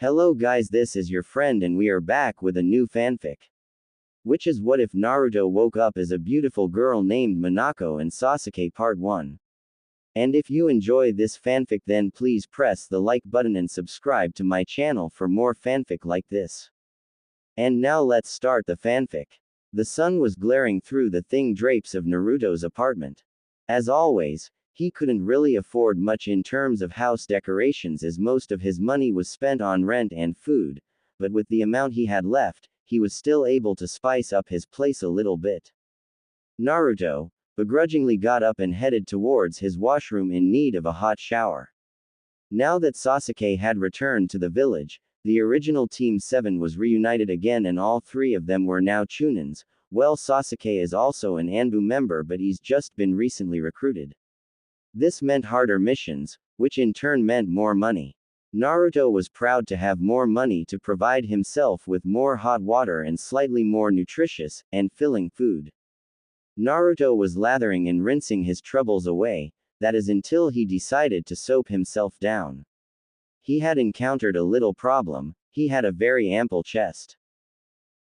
Hello guys, this is your friend and we are back with a new fanfic. Which is what if Naruto woke up as a beautiful girl named Minako and Sasuke Part 1. And if you enjoy this fanfic then please press the like button and subscribe to my channel for more fanfic like this. And now let's start the fanfic. The sun was glaring through the thin drapes of Naruto's apartment. As always, he couldn't really afford much in terms of house decorations as most of his money was spent on rent and food, but with the amount he had left, he was still able to spice up his place a little bit. Naruto begrudgingly got up and headed towards his washroom in need of a hot shower. Now that Sasuke had returned to the village, the original Team 7 was reunited again and all three of them were now Chunins. Well, Sasuke is also an Anbu member but he's just been recently recruited. This meant harder missions, which in turn meant more money. Naruto was proud to have more money to provide himself with more hot water and slightly more nutritious and filling food. Naruto was lathering and rinsing his troubles away, that is until he decided to soap himself down. He had encountered a little problem, he had a very ample chest.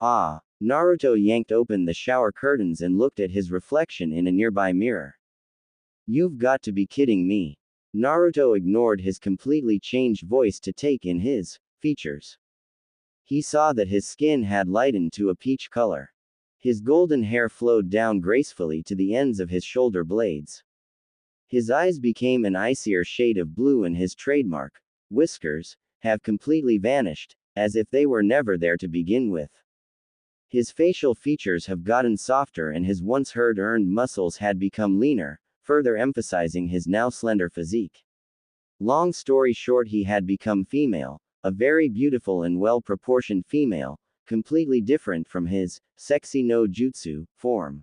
Naruto yanked open the shower curtains and looked at his reflection in a nearby mirror. You've got to be kidding me. Naruto ignored his completely changed voice to take in his features. He saw that his skin had lightened to a peach color. His golden hair flowed down gracefully to the ends of his shoulder blades. His eyes became an icier shade of blue and his trademark whiskers have completely vanished, as if they were never there to begin with. His facial features have gotten softer and his once hard-earned muscles had become leaner, further emphasizing his now slender physique. Long story short, he had become female, a very beautiful and well-proportioned female, completely different from his sexy no jutsu form.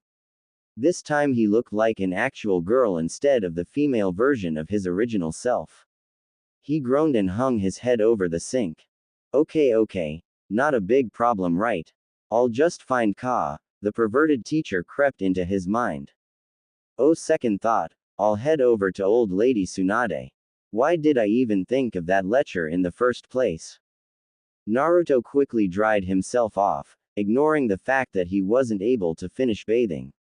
This time he looked like an actual girl instead of the female version of his original self. He groaned and hung his head over the sink. Okay, not a big problem, right? I'll just find Ka. The perverted teacher crept into his mind. Oh, second thought, I'll head over to old lady Tsunade. Why did I even think of that lecture in the first place? Naruto quickly dried himself off, ignoring the fact that he wasn't able to finish bathing.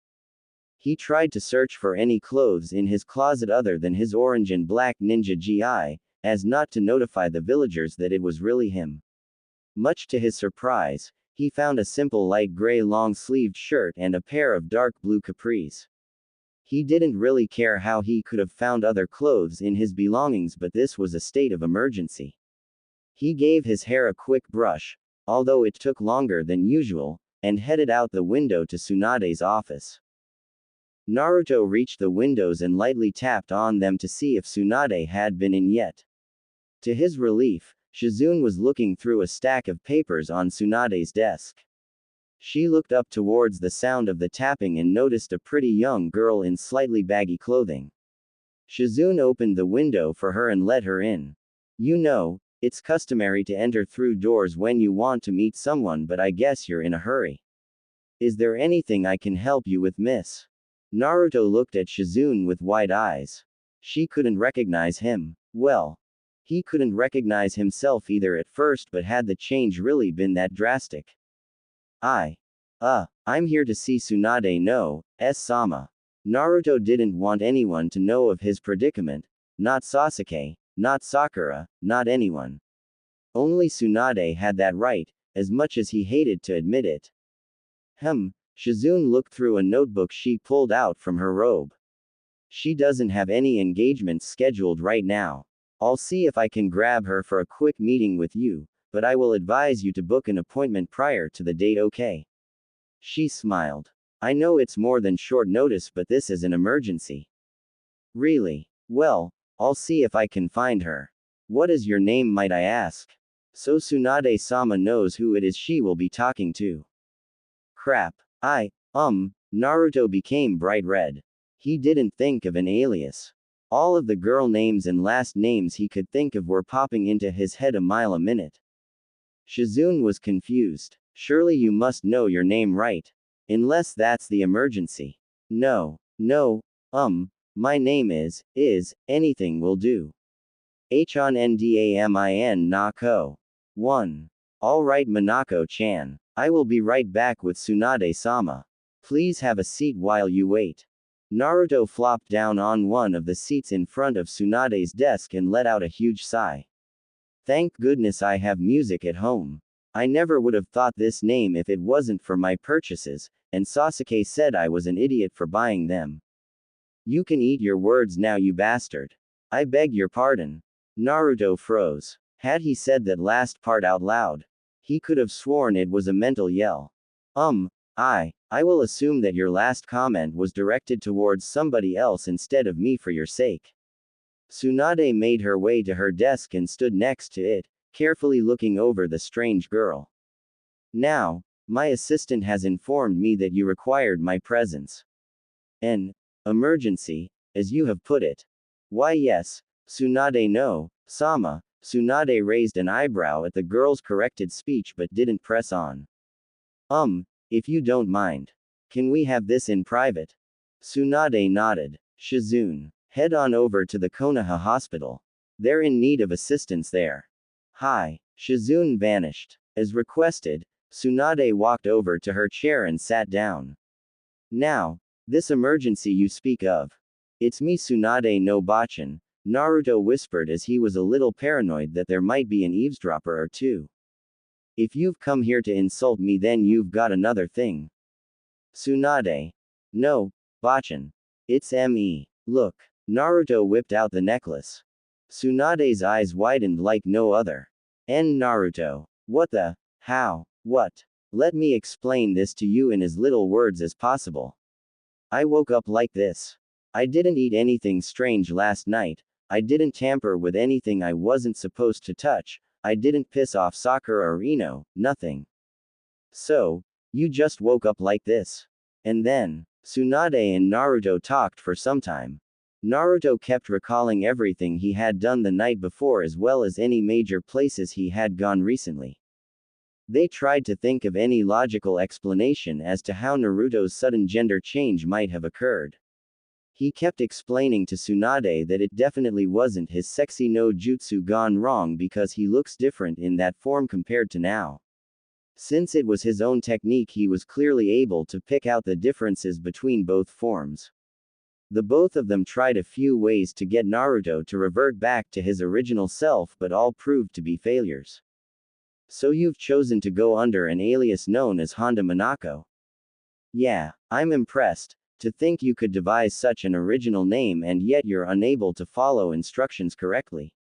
He tried to search for any clothes in his closet other than his orange and black ninja gi, as not to notify the villagers that it was really him. Much to his surprise, he found a simple light gray long-sleeved shirt and a pair of dark blue capris. He didn't really care how he could have found other clothes in his belongings, but this was a state of emergency. He gave his hair a quick brush, although it took longer than usual, and headed out the window to Tsunade's office. Naruto reached the windows and lightly tapped on them to see if Tsunade had been in yet. To his relief, Shizune was looking through a stack of papers on Tsunade's desk. She looked up towards the sound of the tapping and noticed a pretty young girl in slightly baggy clothing. Shizune opened the window for her and let her in. You know, it's customary to enter through doors when you want to meet someone, but I guess you're in a hurry. Is there anything I can help you with, miss? Naruto looked at Shizune with wide eyes. She couldn't recognize him. Well, he couldn't recognize himself either at first, but had the change really been that drastic? I'm here to see Tsunade no, S-sama. Naruto didn't want anyone to know of his predicament, not Sasuke, not Sakura, not anyone. Only Tsunade had that right, as much as he hated to admit it. Shizune looked through a notebook she pulled out from her robe. She doesn't have any engagements scheduled right now. I'll see if I can grab her for a quick meeting with you, but I will advise you to book an appointment prior to the date, okay? She smiled. I know it's more than short notice, but this is an emergency. Really? Well, I'll see if I can find her. What is your name, might I ask? So Tsunade-sama knows who it is she will be talking to. Crap. Naruto became bright red. He didn't think of an alias. All of the girl names and last names he could think of were popping into his head a mile a minute. Shizune was confused. Surely you must know your name, right? Unless that's the emergency. No, my name is, anything will do. Hondamin na ko. 1. Alright Minako-chan. I will be right back with Tsunade-sama. Please have a seat while you wait. Naruto flopped down on one of the seats in front of Tsunade's desk and let out a huge sigh. Thank goodness I have music at home. I never would have thought this name if it wasn't for my purchases, and Sasuke said I was an idiot for buying them. You can eat your words now, you bastard. I beg your pardon. Naruto froze. Had he said that last part out loud, he could have sworn it was a mental yell. I will assume that your last comment was directed towards somebody else instead of me for your sake. Tsunade made her way to her desk and stood next to it, carefully looking over the strange girl. Now, my assistant has informed me that you required my presence. An emergency, as you have put it. Why yes, Tsunade no, Sama. Tsunade raised an eyebrow at the girl's corrected speech but didn't press on. If you don't mind. Can we have this in private? Tsunade nodded. Shizune, head on over to the Konoha hospital. They're in need of assistance there. Hi. Shizune vanished. As requested, Tsunade walked over to her chair and sat down. Now, this emergency you speak of. It's me Tsunade no Bachan, Naruto whispered as he was a little paranoid that there might be an eavesdropper or two. If you've come here to insult me, then you've got another thing. Tsunade. No, Bachan. It's me. Look. Naruto whipped out the necklace. Tsunade's eyes widened like no other. Naruto. What the? How? What? Let me explain this to you in as little words as possible. I woke up like this. I didn't eat anything strange last night. I didn't tamper with anything I wasn't supposed to touch. I didn't piss off Sakura or Ino, nothing. So, you just woke up like this. And then, Tsunade and Naruto talked for some time. Naruto kept recalling everything he had done the night before as well as any major places he had gone recently. They tried to think of any logical explanation as to how Naruto's sudden gender change might have occurred. He kept explaining to Tsunade that it definitely wasn't his sexy no jutsu gone wrong because he looks different in that form compared to now. Since it was his own technique, he was clearly able to pick out the differences between both forms. The both of them tried a few ways to get Naruto to revert back to his original self, but all proved to be failures. So you've chosen to go under an alias known as Honda Minako. Yeah, I'm impressed. To think you could devise such an original name and yet you're unable to follow instructions correctly.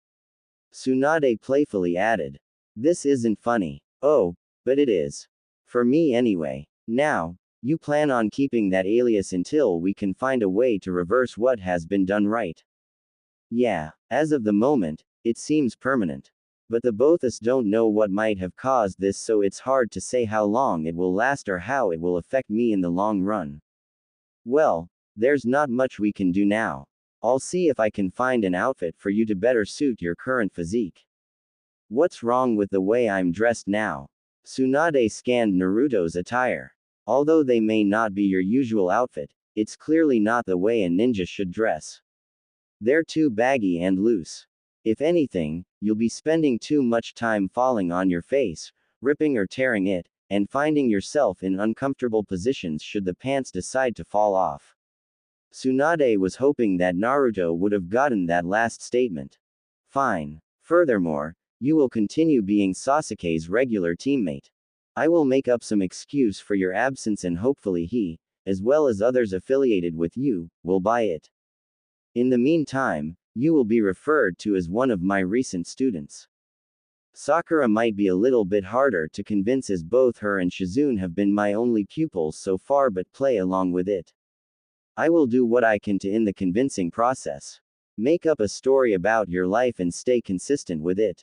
Tsunade playfully added. This isn't funny. Oh, but it is. For me anyway. Now, you plan on keeping that alias until we can find a way to reverse what has been done, right? Yeah, as of the moment, it seems permanent. But the both us don't know what might have caused this, so it's hard to say how long it will last or how it will affect me in the long run. Well, there's not much we can do now. I'll see if I can find an outfit for you to better suit your current physique. What's wrong with the way I'm dressed now? Tsunade scanned Naruto's attire. Although they may not be your usual outfit, it's clearly not the way a ninja should dress. They're too baggy and loose. If anything, you'll be spending too much time falling on your face, ripping or tearing it, and finding yourself in uncomfortable positions should the pants decide to fall off. Tsunade was hoping that Naruto would have gotten that last statement. Fine. Furthermore, you will continue being Sasuke's regular teammate. I will make up some excuse for your absence and hopefully he, as well as others affiliated with you, will buy it. In the meantime, you will be referred to as one of my recent students. Sakura might be a little bit harder to convince as both her and Shizune have been my only pupils so far, but play along with it. I will do what I can to in the convincing process. Make up a story about your life and stay consistent with it.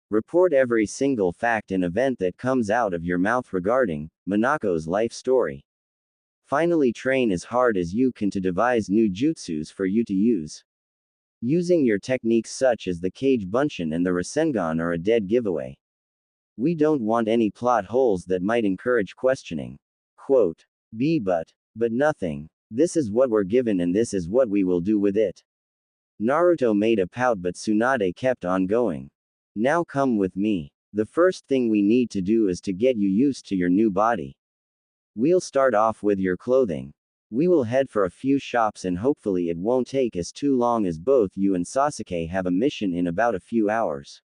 Report every single fact and event that comes out of your mouth regarding Minako's life story. Finally, train as hard as you can to devise new jutsus for you to use. Using your techniques such as the Kage Bunshin and the Rasengan are a dead giveaway. We don't want any plot holes that might encourage questioning. Quote. But nothing. This is what we're given and this is what we will do with it. Naruto made a pout, but Tsunade kept on going. Now come with me. The first thing we need to do is to get you used to your new body. We'll start off with your clothing. We will head for a few shops and hopefully it won't take us too long as both you and Sasuke have a mission in about a few hours.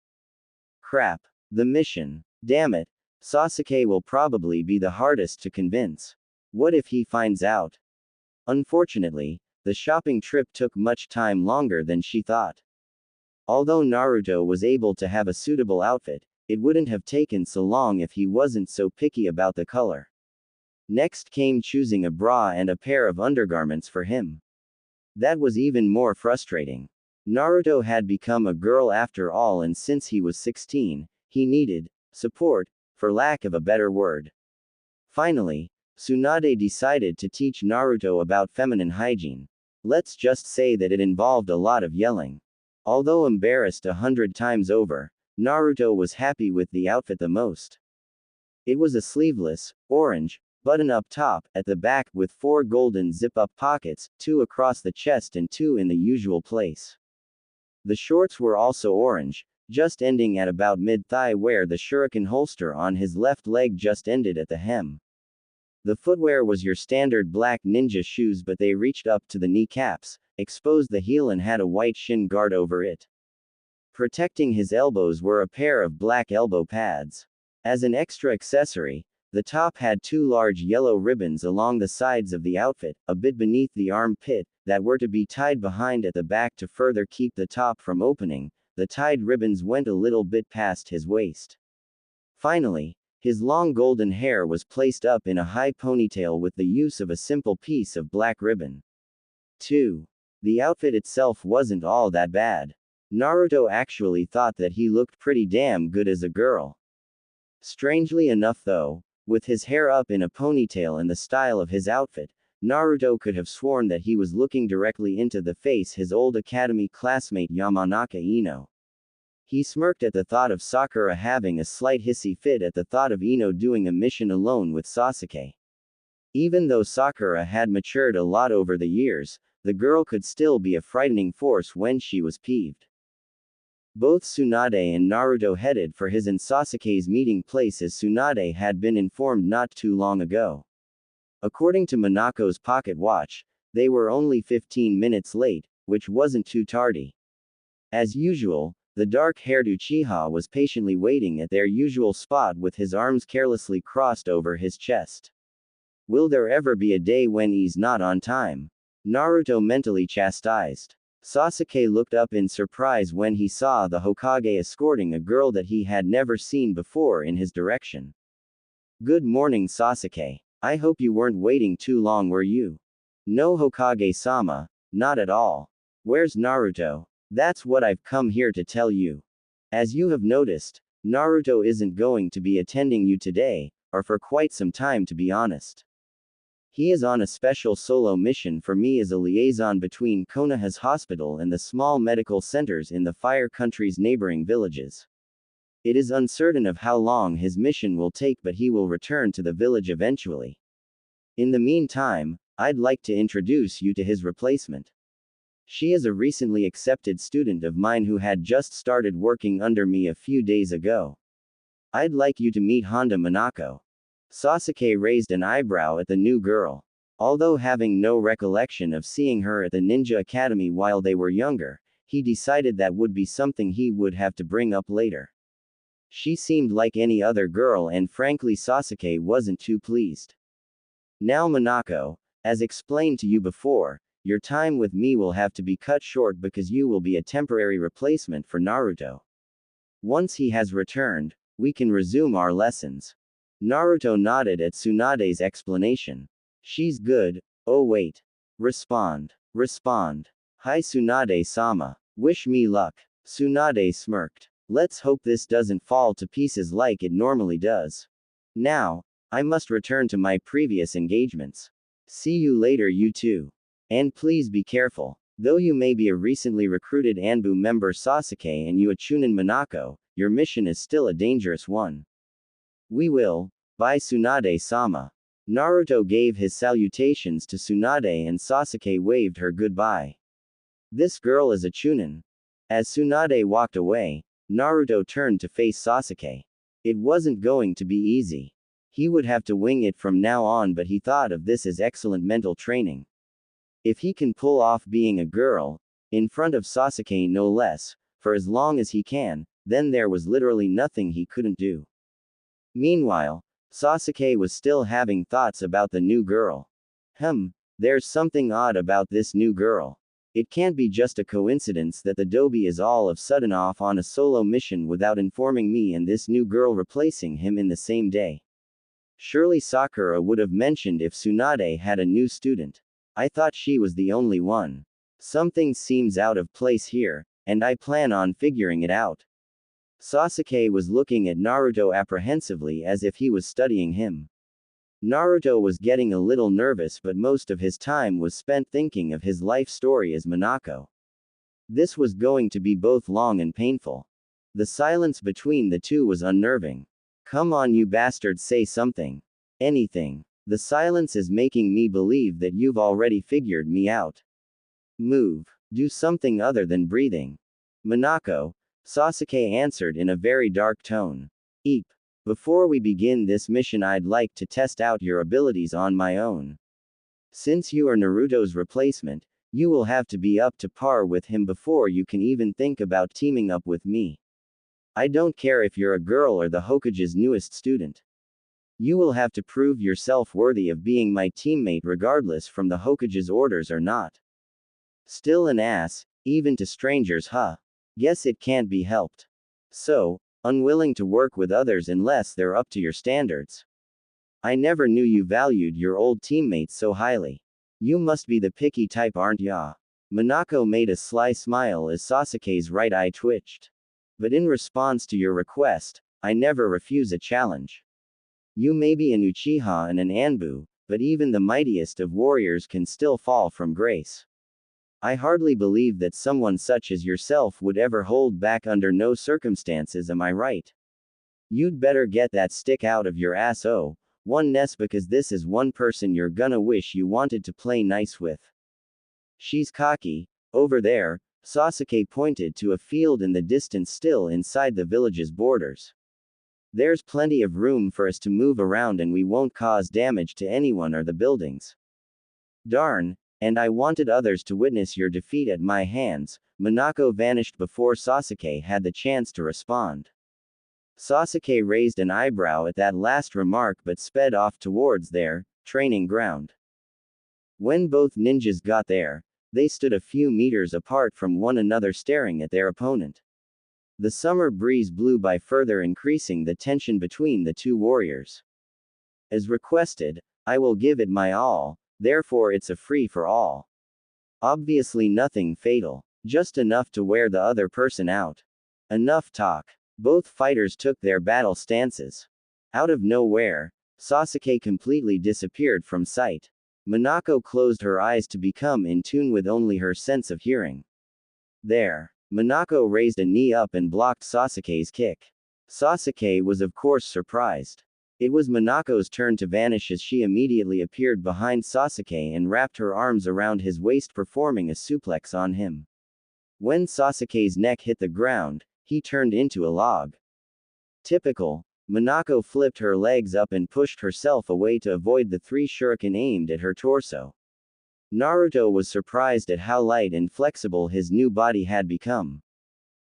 Crap. The mission. Damn it. Sasuke will probably be the hardest to convince. What if he finds out? Unfortunately, the shopping trip took much time longer than she thought. Although Naruto was able to have a suitable outfit, it wouldn't have taken so long if he wasn't so picky about the color. Next came choosing a bra and a pair of undergarments for him. That was even more frustrating. Naruto had become a girl after all, and since he was 16, he needed support, for lack of a better word. Finally, Tsunade decided to teach Naruto about feminine hygiene. Let's just say that it involved a lot of yelling. Although embarrassed 100 times over, Naruto was happy with the outfit the most. It was a sleeveless, orange, button-up top, at the back, with 4 golden zip-up pockets, 2 across the chest and 2 in the usual place. The shorts were also orange, just ending at about mid-thigh where the shuriken holster on his left leg just ended at the hem. The footwear was your standard black ninja shoes, but they reached up to the kneecaps, exposed the heel and had a white shin guard over it. Protecting his elbows were a pair of black elbow pads. As an extra accessory, the top had 2 large yellow ribbons along the sides of the outfit, a bit beneath the armpit, that were to be tied behind at the back to further keep the top from opening. The tied ribbons went a little bit past his waist. Finally, his long golden hair was placed up in a high ponytail with the use of a simple piece of black ribbon. 2. The outfit itself wasn't all that bad. Naruto actually thought that he looked pretty damn good as a girl. Strangely enough though, with his hair up in a ponytail and the style of his outfit, Naruto could have sworn that he was looking directly into the face his old academy classmate Yamanaka Ino. He smirked at the thought of Sakura having a slight hissy fit at the thought of Ino doing a mission alone with Sasuke. Even though Sakura had matured a lot over the years, the girl could still be a frightening force when she was peeved. Both Tsunade and Naruto headed for his and Sasuke's meeting place as Tsunade had been informed not too long ago. According to Minako's pocket watch, they were only 15 minutes late, which wasn't too tardy. As usual, the dark-haired Uchiha was patiently waiting at their usual spot with his arms carelessly crossed over his chest. Will there ever be a day when he's not on time? Naruto mentally chastised. Sasuke looked up in surprise when he saw the Hokage escorting a girl that he had never seen before in his direction. Good morning, Sasuke. I hope you weren't waiting too long, were you? No, Hokage-sama, not at all. Where's Naruto? That's what I've come here to tell you. As you have noticed, Naruto isn't going to be attending you today, or for quite some time to be honest. He is on a special solo mission for me as a liaison between Konoha's hospital and the small medical centers in the Fire Country's neighboring villages. It is uncertain of how long his mission will take, but he will return to the village eventually. In the meantime, I'd like to introduce you to his replacement. She is a recently accepted student of mine who had just started working under me a few days ago. I'd like you to meet Honda Minako. Sasuke raised an eyebrow at the new girl. Although having no recollection of seeing her at the ninja academy while they were younger, he decided that would be something he would have to bring up later. She seemed like any other girl and frankly Sasuke wasn't too pleased. Now Minako, as explained to you before, your time with me will have to be cut short because you will be a temporary replacement for Naruto. Once he has returned, we can resume our lessons. Naruto nodded at Tsunade's explanation. She's good. Oh wait. Respond. Hi Tsunade-sama. Wish me luck. Tsunade smirked. Let's hope this doesn't fall to pieces like it normally does. Now, I must return to my previous engagements. See you later, you two. And please be careful. Though you may be a recently recruited Anbu member Sasuke and you a Chunin Minako, your mission is still a dangerous one. We will. Bye Tsunade-sama. Naruto gave his salutations to Tsunade and Sasuke waved her goodbye. This girl is a Chunin. As Tsunade walked away, Naruto turned to face Sasuke. It wasn't going to be easy. He would have to wing it from now on, but he thought of this as excellent mental training. If he can pull off being a girl, in front of Sasuke no less, for as long as he can, then there was literally nothing he couldn't do. Meanwhile, Sasuke was still having thoughts about the new girl. There's something odd about this new girl. It can't be just a coincidence that the Dobi is all of sudden off on a solo mission without informing me and this new girl replacing him in the same day. Surely Sakura would have mentioned if Tsunade had a new student. I thought she was the only one. Something seems out of place here, and I plan on figuring it out. Sasuke was looking at Naruto apprehensively as if he was studying him. Naruto was getting a little nervous, but most of his time was spent thinking of his life story as Minako. This was going to be both long and painful. The silence between the two was unnerving. Come on, you bastard, say something. Anything. The silence is making me believe that you've already figured me out. Move. Do something other than breathing. Minako, Sasuke answered in a very dark tone. Eep. Before we begin this mission, I'd like to test out your abilities on my own. Since you are Naruto's replacement, you will have to be up to par with him before you can even think about teaming up with me. I don't care if you're a girl or the Hokage's newest student. You will have to prove yourself worthy of being my teammate regardless from the Hokage's orders or not. Still an ass, even to strangers, huh? Guess it can't be helped. So, unwilling to work with others unless they're up to your standards. I never knew you valued your old teammates so highly. You must be the picky type, aren't ya? Minako made a sly smile as Sasuke's right eye twitched. But in response to your request, I never refuse a challenge. You may be an Uchiha and an Anbu, but even the mightiest of warriors can still fall from grace. I hardly believe that someone such as yourself would ever hold back under no circumstances, am I right? You'd better get that stick out of your ass, oneness, because this is one person you're gonna wish you wanted to play nice with. She's cocky. Over there, Sasuke pointed to a field in the distance still inside the village's borders. There's plenty of room for us to move around and we won't cause damage to anyone or the buildings. Darn. And I wanted others to witness your defeat at my hands. Minako vanished before Sasuke had the chance to respond. Sasuke raised an eyebrow at that last remark but sped off towards their training ground. When both ninjas got there, they stood a few meters apart from one another staring at their opponent. The summer breeze blew by, further increasing the tension between the two warriors. As requested, I will give it my all. Therefore it's a free-for-all. Obviously nothing fatal. Just enough to wear the other person out. Enough talk. Both fighters took their battle stances. Out of nowhere, Sasuke completely disappeared from sight. Minako closed her eyes to become in tune with only her sense of hearing. There. Minako raised a knee up and blocked Sasuke's kick. Sasuke was of course surprised. It was Minako's turn to vanish as she immediately appeared behind Sasuke and wrapped her arms around his waist, performing a suplex on him. When Sasuke's neck hit the ground, he turned into a log. Typical. Minako flipped her legs up and pushed herself away to avoid the 3 shuriken aimed at her torso. Naruto was surprised at how light and flexible his new body had become.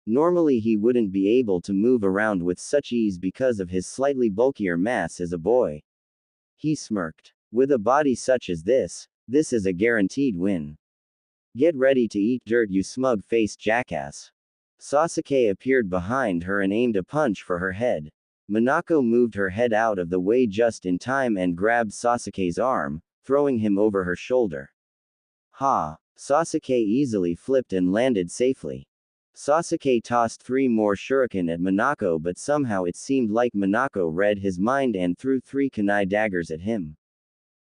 Normally he wouldn't be able to move around with such ease because of his slightly bulkier mass as a boy. He smirked. With a body such as this is a guaranteed win. Get ready to eat dirt, you smug-faced jackass. Sasuke appeared behind her and aimed a punch for her head. Minako moved her head out of the way just in time and grabbed Sasuke's arm, throwing him over her shoulder. Ha! Sasuke easily flipped and landed safely. Sasuke tossed 3 more shuriken at Minako, but somehow it seemed like Minako read his mind and threw 3 kunai daggers at him.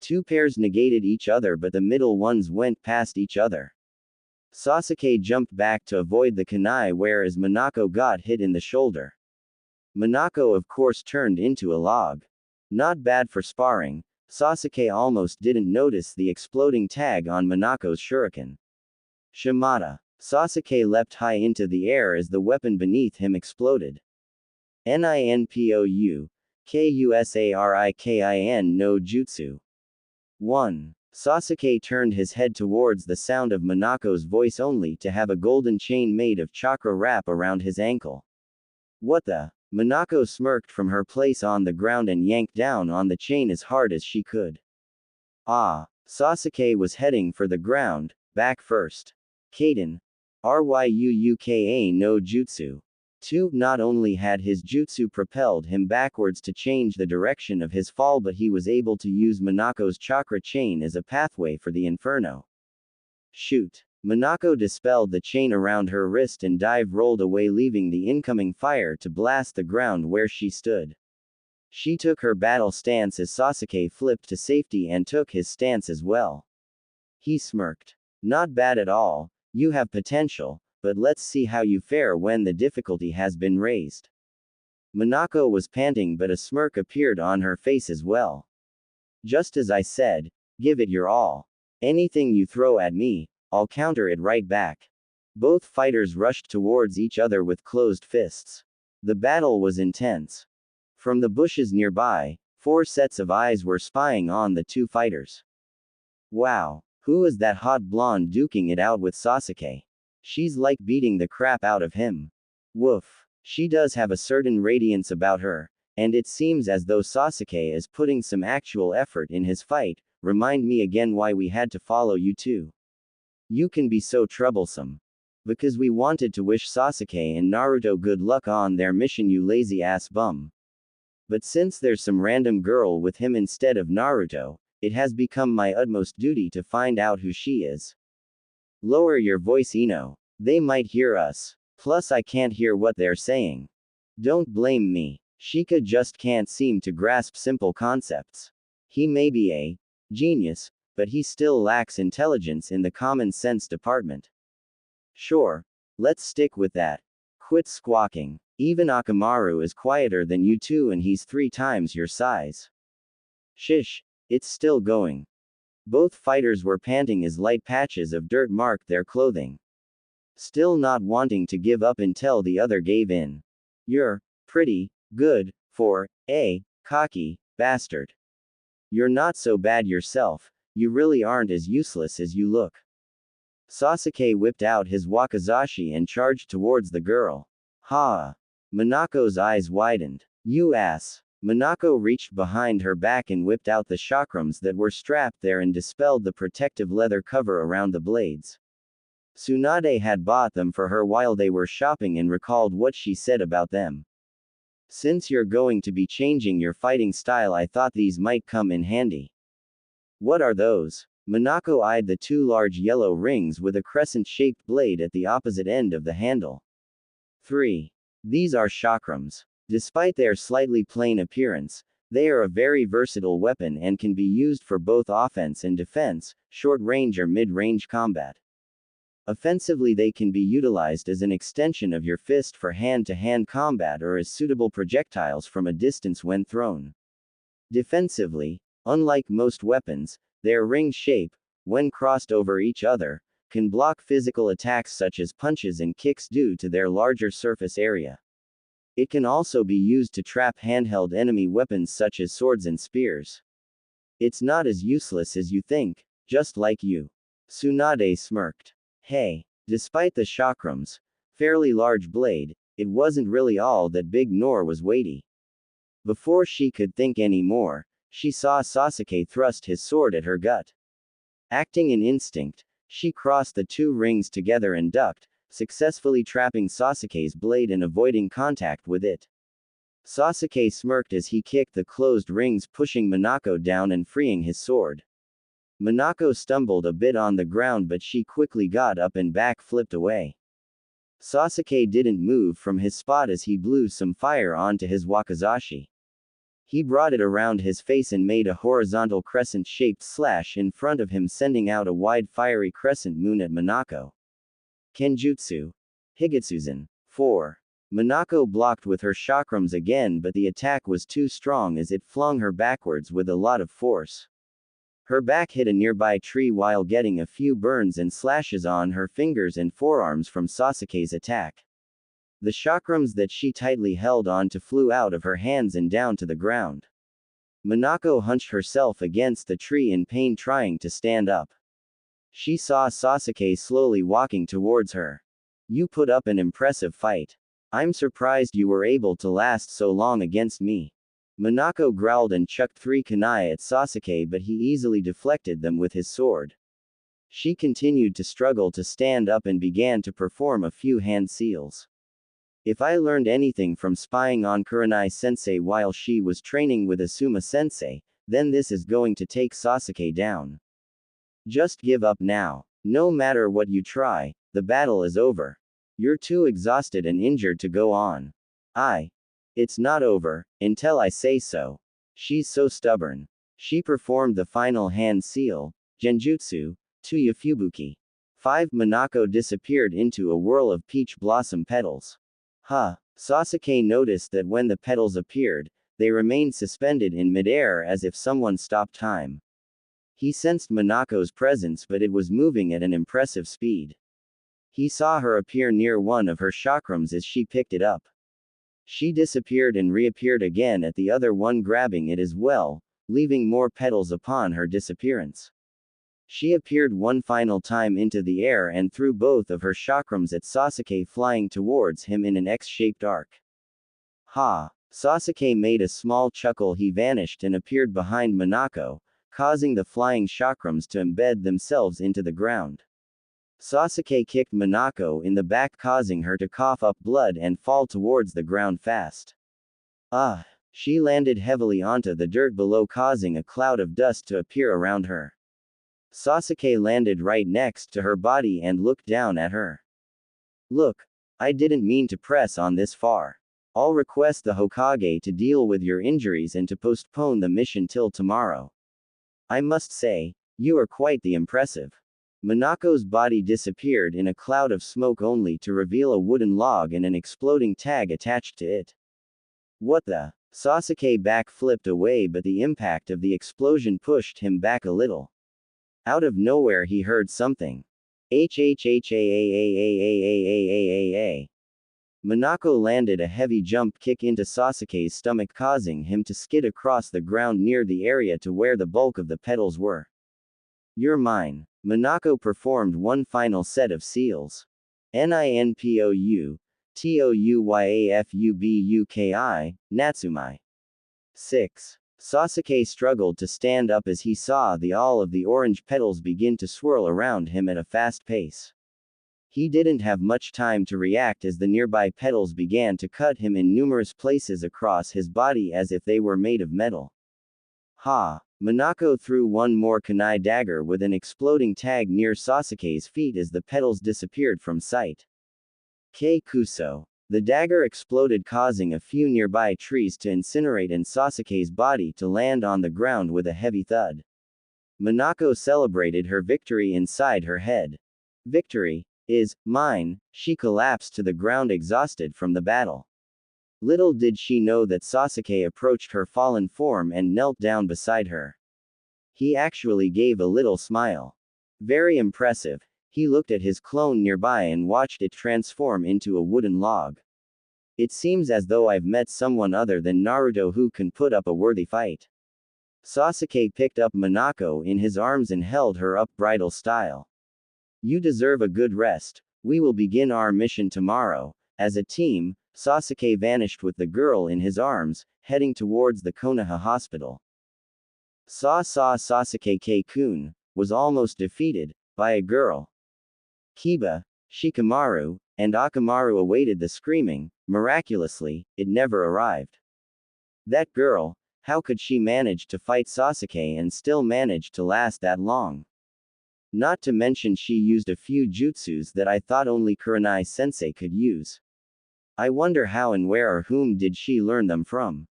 2 pairs negated each other, but the middle ones went past each other. Sasuke jumped back to avoid the kunai, whereas Minako got hit in the shoulder. Minako of course turned into a log. Not bad for sparring. Sasuke almost didn't notice the exploding tag on Minako's shuriken. Shimada. Sasuke leapt high into the air as the weapon beneath him exploded. Ninpo Kusarikin no Jutsu. 1. Sasuke turned his head towards the sound of Minako's voice only to have a golden chain made of chakra wrap around his ankle. What the? Minako smirked from her place on the ground and yanked down on the chain as hard as she could. Ah, Sasuke was heading for the ground, back first. Kaden. Ryuuka no Jutsu. 2. Not only had his jutsu propelled him backwards to change the direction of his fall, but he was able to use Minako's chakra chain as a pathway for the inferno. Shoot. Minako dispelled the chain around her wrist and rolled away, leaving the incoming fire to blast the ground where she stood. She took her battle stance as Sasuke flipped to safety and took his stance as well. He smirked. Not bad at all, you have potential, but let's see how you fare when the difficulty has been raised. Minako was panting, but a smirk appeared on her face as well. Just as I said, give it your all. Anything you throw at me, I'll counter it right back. Both fighters rushed towards each other with closed fists. The battle was intense. From the bushes nearby, 4 sets of eyes were spying on the two fighters. Wow, who is that hot blonde duking it out with Sasuke? She's like beating the crap out of him. Woof. She does have a certain radiance about her, and it seems as though Sasuke is putting some actual effort in his fight. Remind me again why we had to follow you too. You can be so troublesome. Because we wanted to wish Sasuke and Naruto good luck on their mission, you lazy ass bum. But since there's some random girl with him instead of Naruto, it has become my utmost duty to find out who she is. Lower your voice, Ino. They might hear us. Plus I can't hear what they're saying. Don't blame me. Shika just can't seem to grasp simple concepts. He may be a genius, but he still lacks intelligence in the common sense department. Sure. Let's stick with that. Quit squawking. Even Akamaru is quieter than you two and he's 3 times your size. Shish. It's still going. Both fighters were panting as light patches of dirt marked their clothing. Still not wanting to give up until the other gave in. You're pretty good for a cocky bastard. You're not so bad yourself, you really aren't as useless as you look. Sasuke whipped out his wakizashi and charged towards the girl. Ha! Minako's eyes widened. You ass! Minako reached behind her back and whipped out the chakrams that were strapped there and dispelled the protective leather cover around the blades. Tsunade had bought them for her while they were shopping and recalled what she said about them. Since you're going to be changing your fighting style, I thought these might come in handy. What are those? Minako eyed the 2 large yellow rings with a crescent-shaped blade at the opposite end of the handle. 3. These are chakrams. Despite their slightly plain appearance, they are a very versatile weapon and can be used for both offense and defense, short-range or mid-range combat. Offensively, they can be utilized as an extension of your fist for hand-to-hand combat or as suitable projectiles from a distance when thrown. Defensively, unlike most weapons, their ring shape, when crossed over each other, can block physical attacks such as punches and kicks due to their larger surface area. It can also be used to trap handheld enemy weapons such as swords and spears. It's not as useless as you think, just like you. Tsunade smirked. Hey, despite the chakram's fairly large blade, it wasn't really all that big nor was weighty. Before she could think any more, she saw Sasuke thrust his sword at her gut. Acting in instinct, she crossed the 2 rings together and ducked, successfully trapping Sasuke's blade and avoiding contact with it. Sasuke smirked as he kicked the closed rings, pushing Minako down and freeing his sword. Minako stumbled a bit on the ground, but she quickly got up and back-flipped away. Sasuke didn't move from his spot as he blew some fire onto his wakizashi. He brought it around his face and made a horizontal crescent-shaped slash in front of him, sending out a wide fiery crescent moon at Minako. Kenjutsu. Higitsuzan. 4. Minako blocked with her chakrams again, but the attack was too strong as it flung her backwards with a lot of force. Her back hit a nearby tree while getting a few burns and slashes on her fingers and forearms from Sasuke's attack. The chakrams that she tightly held on to flew out of her hands and down to the ground. Minako hunched herself against the tree in pain, trying to stand up. She saw Sasuke slowly walking towards her. You put up an impressive fight. I'm surprised you were able to last so long against me. Minako growled and chucked 3 kunai at Sasuke, but he easily deflected them with his sword. She continued to struggle to stand up and began to perform a few hand seals. If I learned anything from spying on Kurenai-sensei while she was training with Asuma-sensei, then this is going to take Sasuke down. Just give up now. No matter what you try, the battle is over. You're too exhausted and injured to go on. It's not over, until I say so. She's so stubborn. She performed the final hand seal, Genjutsu, to Yafubuki. 5 Minako disappeared into a whirl of peach blossom petals. Sasuke noticed that when the petals appeared, they remained suspended in midair as if someone stopped time. He sensed Minako's presence, but it was moving at an impressive speed. He saw her appear near one of her chakrams as she picked it up. She disappeared and reappeared again at the other one, grabbing it as well, leaving more petals upon her disappearance. She appeared one final time into the air and threw both of her chakrams at Sasuke, flying towards him in an X-shaped arc. Sasuke made a small chuckle. He vanished and appeared behind Minako, causing the flying chakrams to embed themselves into the ground. Sasuke kicked Minako in the back, causing her to cough up blood and fall towards the ground fast. She landed heavily onto the dirt below, causing a cloud of dust to appear around her. Sasuke landed right next to her body and looked down at her. Look, I didn't mean to press on this far. I'll request the Hokage to deal with your injuries and to postpone the mission till tomorrow. I must say, you are quite the impressive. Minako's body disappeared in a cloud of smoke, only to reveal a wooden log and an exploding tag attached to it. What the? Sasuke backflipped away, but the impact of the explosion pushed him back a little. Out of nowhere he heard something. H-H-H-A-A-A-A-A-A-A-A-A. Minako landed a heavy jump kick into Sasuke's stomach, causing him to skid across the ground near the area to where the bulk of the petals were. You're mine. Minako performed one final set of seals. Ninpou, TouyafubUki, Natsumai. 6. Sasuke struggled to stand up as he saw all of the orange petals begin to swirl around him at a fast pace. He didn't have much time to react as the nearby petals began to cut him in numerous places across his body as if they were made of metal. Minako threw one more kunai dagger with an exploding tag near Sasuke's feet as the petals disappeared from sight. Kuso. The dagger exploded, causing a few nearby trees to incinerate and Sasuke's body to land on the ground with a heavy thud. Minako celebrated her victory inside her head. Victory is mine. She collapsed to the ground, exhausted from the battle. Little did she know that Sasuke approached her fallen form and knelt down beside her. He actually gave a little smile. Very impressive. He looked at his clone nearby and watched it transform into a wooden log. It seems as though I've met someone other than Naruto who can put up a worthy fight. Sasuke picked up Minako in his arms and held her up bridal style. You deserve a good rest. We will begin our mission tomorrow. As a team, Sasuke vanished with the girl in his arms, heading towards the Konoha hospital. Sasuke K-kun was almost defeated by a girl. Kiba, Shikamaru, and Akamaru awaited the screaming. Miraculously, it never arrived. That girl, how could she manage to fight Sasuke and still manage to last that long? Not to mention she used a few jutsus that I thought only Kurenai-sensei could use. I wonder how and where or whom did she learn them from.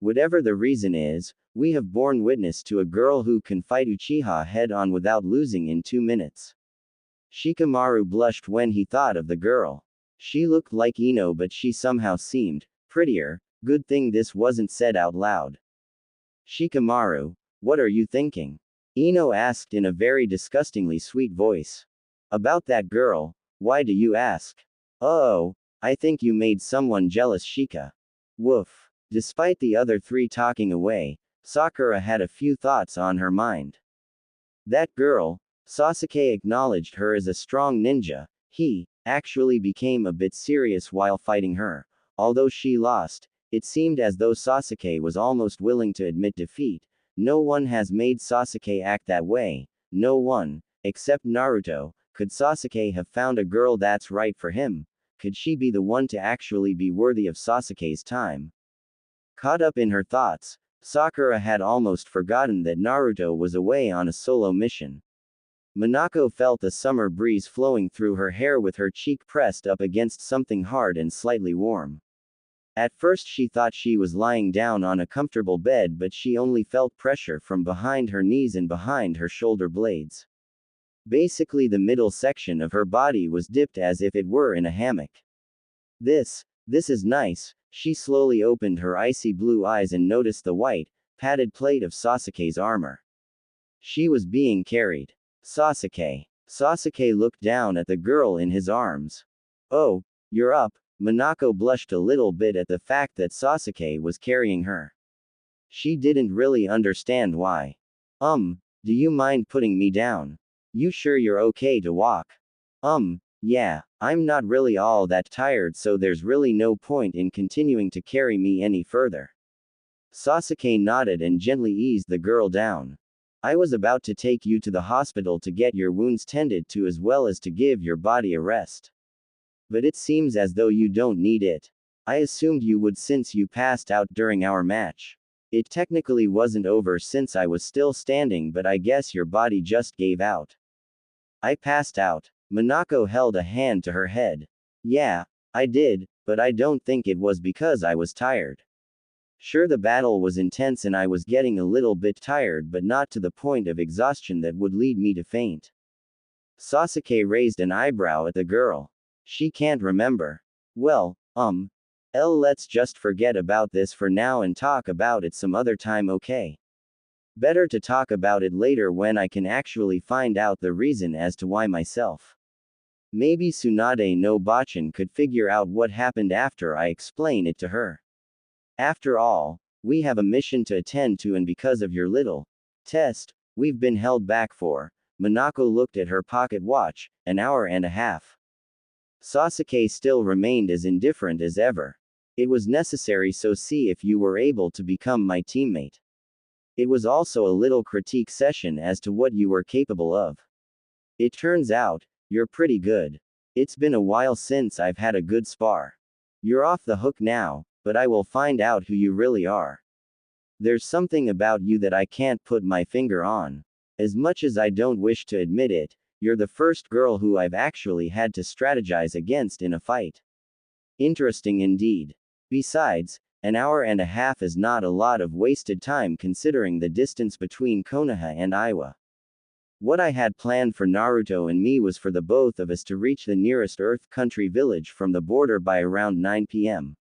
Whatever the reason is, we have borne witness to a girl who can fight Uchiha head-on without losing in 2 minutes. Shikamaru blushed when he thought of the girl. She looked like Ino, but she somehow seemed prettier. Good thing this wasn't said out loud. Shikamaru, what are you thinking? Ino asked in a very disgustingly sweet voice. About that girl, why do you ask? Oh, I think you made someone jealous, Shika. Woof. Despite the other three talking away, Sakura had a few thoughts on her mind. That girl, Sasuke acknowledged her as a strong ninja. He, actually became a bit serious while fighting her. Although she lost, it seemed as though Sasuke was almost willing to admit defeat. No one has made Sasuke act that way. No one, except Naruto. Could Sasuke have found a girl that's right for him? Could she be the one to actually be worthy of Sasuke's time? Caught up in her thoughts, Sakura had almost forgotten that Naruto was away on a solo mission. Minako felt the summer breeze flowing through her hair with her cheek pressed up against something hard and slightly warm. At first she thought she was lying down on a comfortable bed, but she only felt pressure from behind her knees and behind her shoulder blades. Basically the middle section of her body was dipped as if it were in a hammock. This is nice. She slowly opened her icy blue eyes and noticed the white, padded plate of Sasuke's armor. She was being carried. Sasuke. Sasuke looked down at the girl in his arms. Oh, you're up. Minako blushed a little bit at the fact that Sasuke was carrying her. She didn't really understand why. Do you mind putting me down? You sure you're okay to walk? Yeah, I'm not really all that tired, so there's really no point in continuing to carry me any further. Sasuke nodded and gently eased the girl down. I was about to take you to the hospital to get your wounds tended to as well as to give your body a rest. But it seems as though you don't need it. I assumed you would since you passed out during our match. It technically wasn't over since I was still standing, but I guess your body just gave out. I passed out. Minako held a hand to her head. Yeah, I did, but I don't think it was because I was tired. Sure, the battle was intense and I was getting a little bit tired, but not to the point of exhaustion that would lead me to faint. Sasuke raised an eyebrow at the girl. She can't remember. Well, let's just forget about this for now and talk about it some other time, okay? Better to talk about it later when I can actually find out the reason as to why myself. Maybe Tsunade no Bachin could figure out what happened after I explain it to her. After all, we have a mission to attend to, and because of your little test, we've been held back for. Minako looked at her pocket watch, an hour and a half. Sasuke still remained as indifferent as ever. It was necessary, so see if you were able to become my teammate. It was also a little critique session as to what you were capable of. It turns out, you're pretty good. It's been a while since I've had a good spar. You're off the hook now, but I will find out who you really are. There's something about you that I can't put my finger on. As much as I don't wish to admit it, you're the first girl who I've actually had to strategize against in a fight. Interesting indeed. Besides, an hour and a half is not a lot of wasted time considering the distance between Konoha and Iwa. What I had planned for Naruto and me was for the both of us to reach the nearest Earth Country village from the border by around 9 p.m.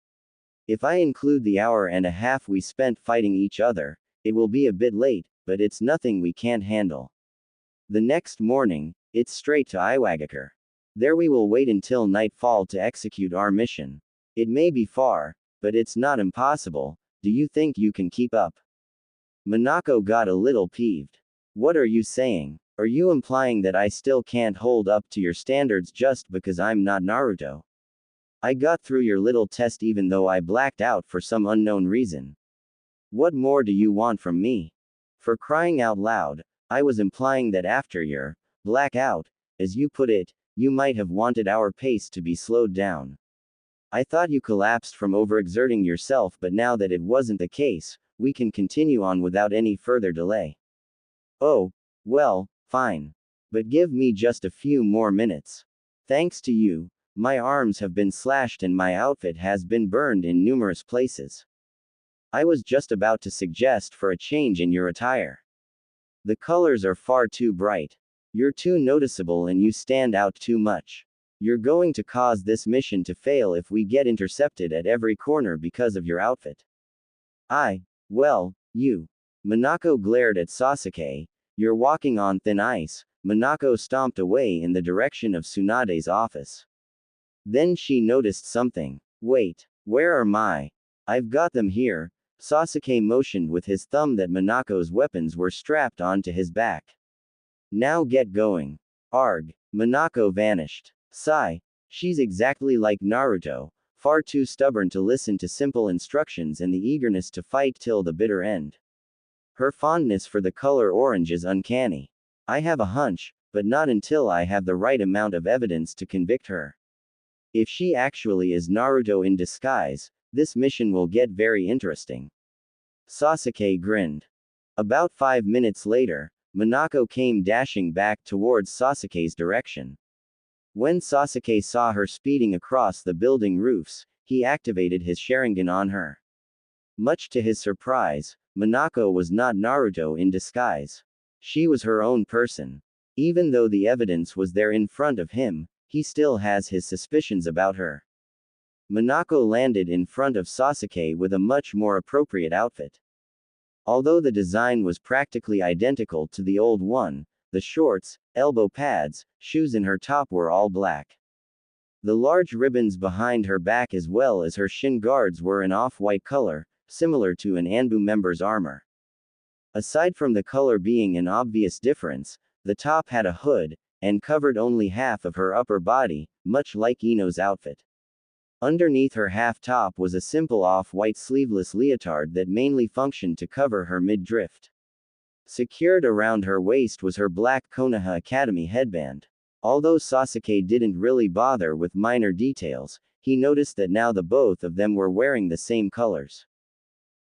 If I include the hour and a half we spent fighting each other, it will be a bit late, but it's nothing we can't handle. The next morning, it's straight to Iwagakure. There we will wait until nightfall to execute our mission. It may be far, but it's not impossible. Do you think you can keep up? Minako got a little peeved. What are you saying? Are you implying that I still can't hold up to your standards just because I'm not Naruto? I got through your little test even though I blacked out for some unknown reason. What more do you want from me? For crying out loud, I was implying that after your blackout, as you put it, you might have wanted our pace to be slowed down. I thought you collapsed from overexerting yourself, but now that it wasn't the case, we can continue on without any further delay. Oh, well, fine. But give me just a few more minutes. Thanks to you, my arms have been slashed and my outfit has been burned in numerous places. I was just about to suggest for a change in your attire. The colors are far too bright. You're too noticeable and you stand out too much. You're going to cause this mission to fail if we get intercepted at every corner because of your outfit. Well, you. Minako glared at Sasuke. You're walking on thin ice. Minako stomped away in the direction of Tsunade's office. Then she noticed something. Wait, where are my? I've got them here. Sasuke motioned with his thumb that Minako's weapons were strapped onto his back. Now get going. Arg. Minako vanished. Sigh. She's exactly like Naruto, far too stubborn to listen to simple instructions and the eagerness to fight till the bitter end. Her fondness for the color orange is uncanny. I have a hunch, but not until I have the right amount of evidence to convict her. If she actually is Naruto in disguise, this mission will get very interesting. Sasuke grinned. About 5 minutes later, Minako came dashing back towards Sasuke's direction. When Sasuke saw her speeding across the building roofs, he activated his Sharingan on her. Much to his surprise, Minako was not Naruto in disguise. She was her own person. Even though the evidence was there in front of him, he still has his suspicions about her. Minako landed in front of Sasuke with a much more appropriate outfit. Although the design was practically identical to the old one, the shorts, elbow pads, shoes and her top were all black. The large ribbons behind her back as well as her shin guards were an off-white color, similar to an Anbu member's armor. Aside from the color being an obvious difference, the top had a hood, and covered only half of her upper body, much like Ino's outfit. Underneath her half-top was a simple off-white sleeveless leotard that mainly functioned to cover her midriff. Secured around her waist was her black Konoha Academy headband. Although Sasuke didn't really bother with minor details, he noticed that now the both of them were wearing the same colors.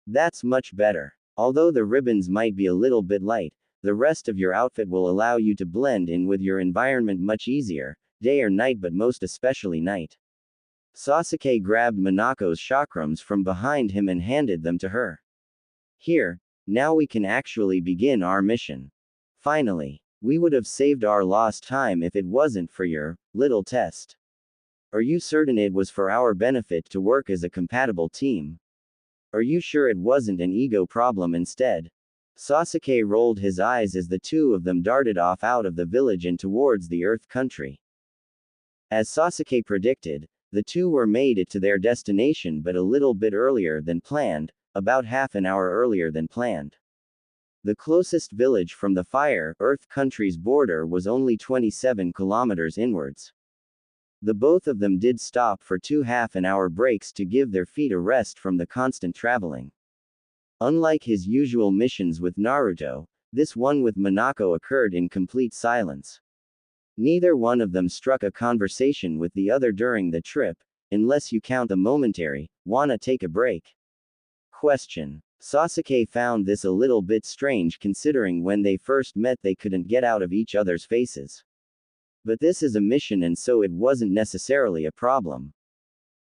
That's much better. Although the ribbons might be a little bit light, the rest of your outfit will allow you to blend in with your environment much easier, day or night, but most especially night. Sasuke grabbed Minako's chakrams from behind him and handed them to her. Here, now we can actually begin our mission. Finally, we would have saved our lost time if it wasn't for your little test. Are you certain it was for our benefit to work as a compatible team? Are you sure it wasn't an ego problem instead? Sasuke rolled his eyes as the two of them darted off out of the village and towards the Earth country. As Sasuke predicted, the two were made it to their destination but a little bit earlier than planned, about half an hour earlier than planned. The closest village from the Fire Earth country's border was only 27 kilometers inwards. The both of them did stop for 2 half-an-hour breaks to give their feet a rest from the constant traveling. Unlike his usual missions with Naruto, this one with Minako occurred in complete silence. Neither one of them struck a conversation with the other during the trip, unless you count the momentary, "Wanna take a break?" question. Sasuke found this a little bit strange considering when they first met they couldn't get out of each other's faces. But this is a mission and so it wasn't necessarily a problem.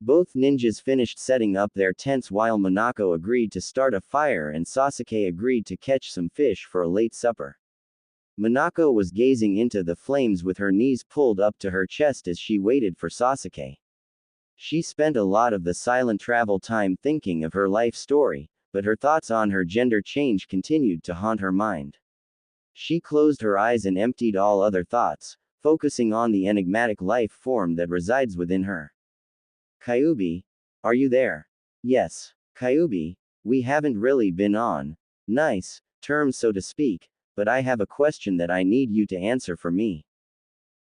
Both ninjas finished setting up their tents while Minako agreed to start a fire and Sasuke agreed to catch some fish for a late supper. Minako was gazing into the flames with her knees pulled up to her chest as she waited for Sasuke. She spent a lot of the silent travel time thinking of her life story, but her thoughts on her gender change continued to haunt her mind. She closed her eyes and emptied all other thoughts, focusing on the enigmatic life form that resides within her. Kyuubi, are you there? Yes, Kyuubi, we haven't really been on nice terms so to speak, but I have a question that I need you to answer for me.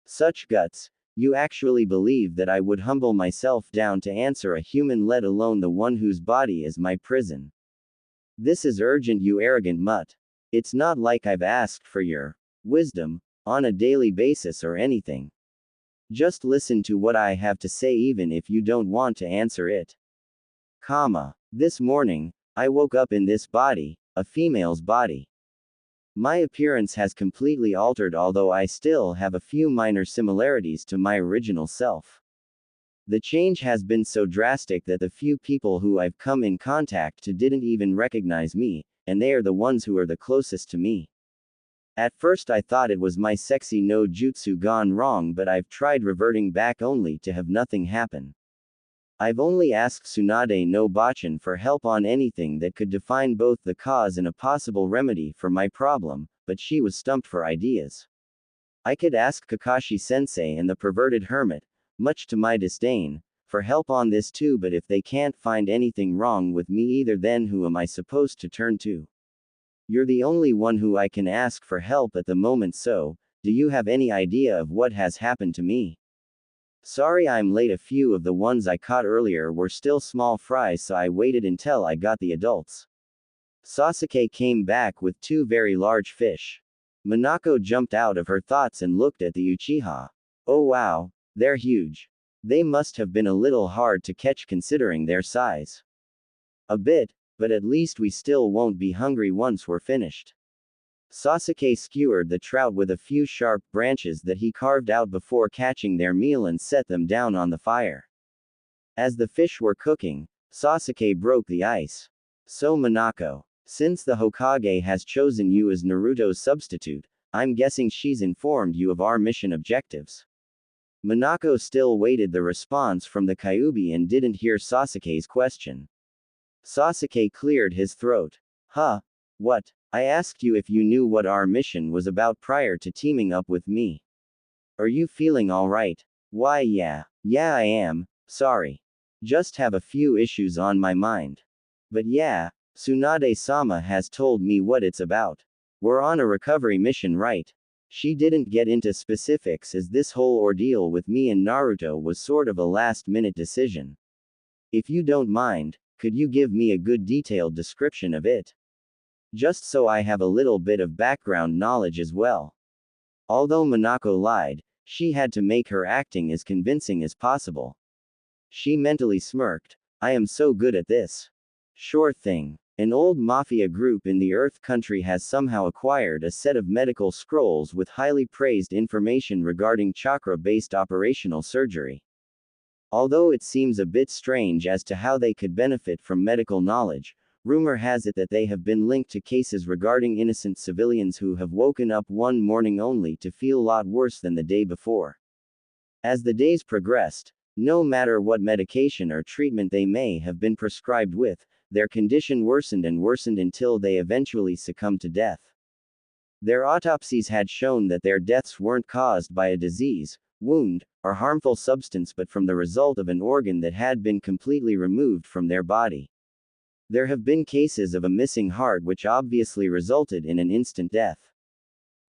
Such guts, you actually believe that I would humble myself down to answer a human, let alone the one whose body is my prison? This is urgent, you arrogant mutt. It's not like I've asked for your wisdom on a daily basis or anything. Just listen to what I have to say even if you don't want to answer it. This morning, I woke up in this body, a female's body. My appearance has completely altered although I still have a few minor similarities to my original self. The change has been so drastic that the few people who I've come in contact to didn't even recognize me, and they are the ones who are the closest to me. At first I thought it was my sexy no jutsu gone wrong, but I've tried reverting back only to have nothing happen. I've only asked Tsunade no Bachan for help on anything that could define both the cause and a possible remedy for my problem, but she was stumped for ideas. I could ask Kakashi Sensei and the perverted hermit, much to my disdain, for help on this too, but if they can't find anything wrong with me either, then who am I supposed to turn to? You're the only one who I can ask for help at the moment, so, do you have any idea of what has happened to me? Sorry I'm late. A few of the ones I caught earlier were still small fries, so I waited until I got the adults. Sasuke came back with 2 very large fish. Minako jumped out of her thoughts and looked at the Uchiha. Oh wow, they're huge. They must have been a little hard to catch considering their size. A bit, but at least we still won't be hungry once we're finished. Sasuke skewered the trout with a few sharp branches that he carved out before catching their meal and set them down on the fire. As the fish were cooking, Sasuke broke the ice. So Minako, since the Hokage has chosen you as Naruto's substitute, I'm guessing she's informed you of our mission objectives. Minako still waited the response from the Kyuubi and didn't hear Sasuke's question. Sasuke cleared his throat. Huh? What? I asked you if you knew what our mission was about prior to teaming up with me. Are you feeling alright? Why yeah I am, sorry. Just have a few issues on my mind. But yeah, Tsunade-sama has told me what it's about. We're on a recovery mission, right? She didn't get into specifics as this whole ordeal with me and Naruto was sort of a last-minute decision. If you don't mind, could you give me a good detailed description of it? Just so I have a little bit of background knowledge as well. Although Minako lied, she had to make her acting as convincing as possible. She mentally smirked. I am so good at this. Sure thing. An old mafia group in the Earth country has somehow acquired a set of medical scrolls with highly praised information regarding chakra-based operational surgery. Although it seems a bit strange as to how they could benefit from medical knowledge, rumor has it that they have been linked to cases regarding innocent civilians who have woken up one morning only to feel a lot worse than the day before. As the days progressed, no matter what medication or treatment they may have been prescribed with, their condition worsened and worsened until they eventually succumbed to death. Their autopsies had shown that their deaths weren't caused by a disease, wound, or harmful substance but from the result of an organ that had been completely removed from their body. There have been cases of a missing heart which obviously resulted in an instant death.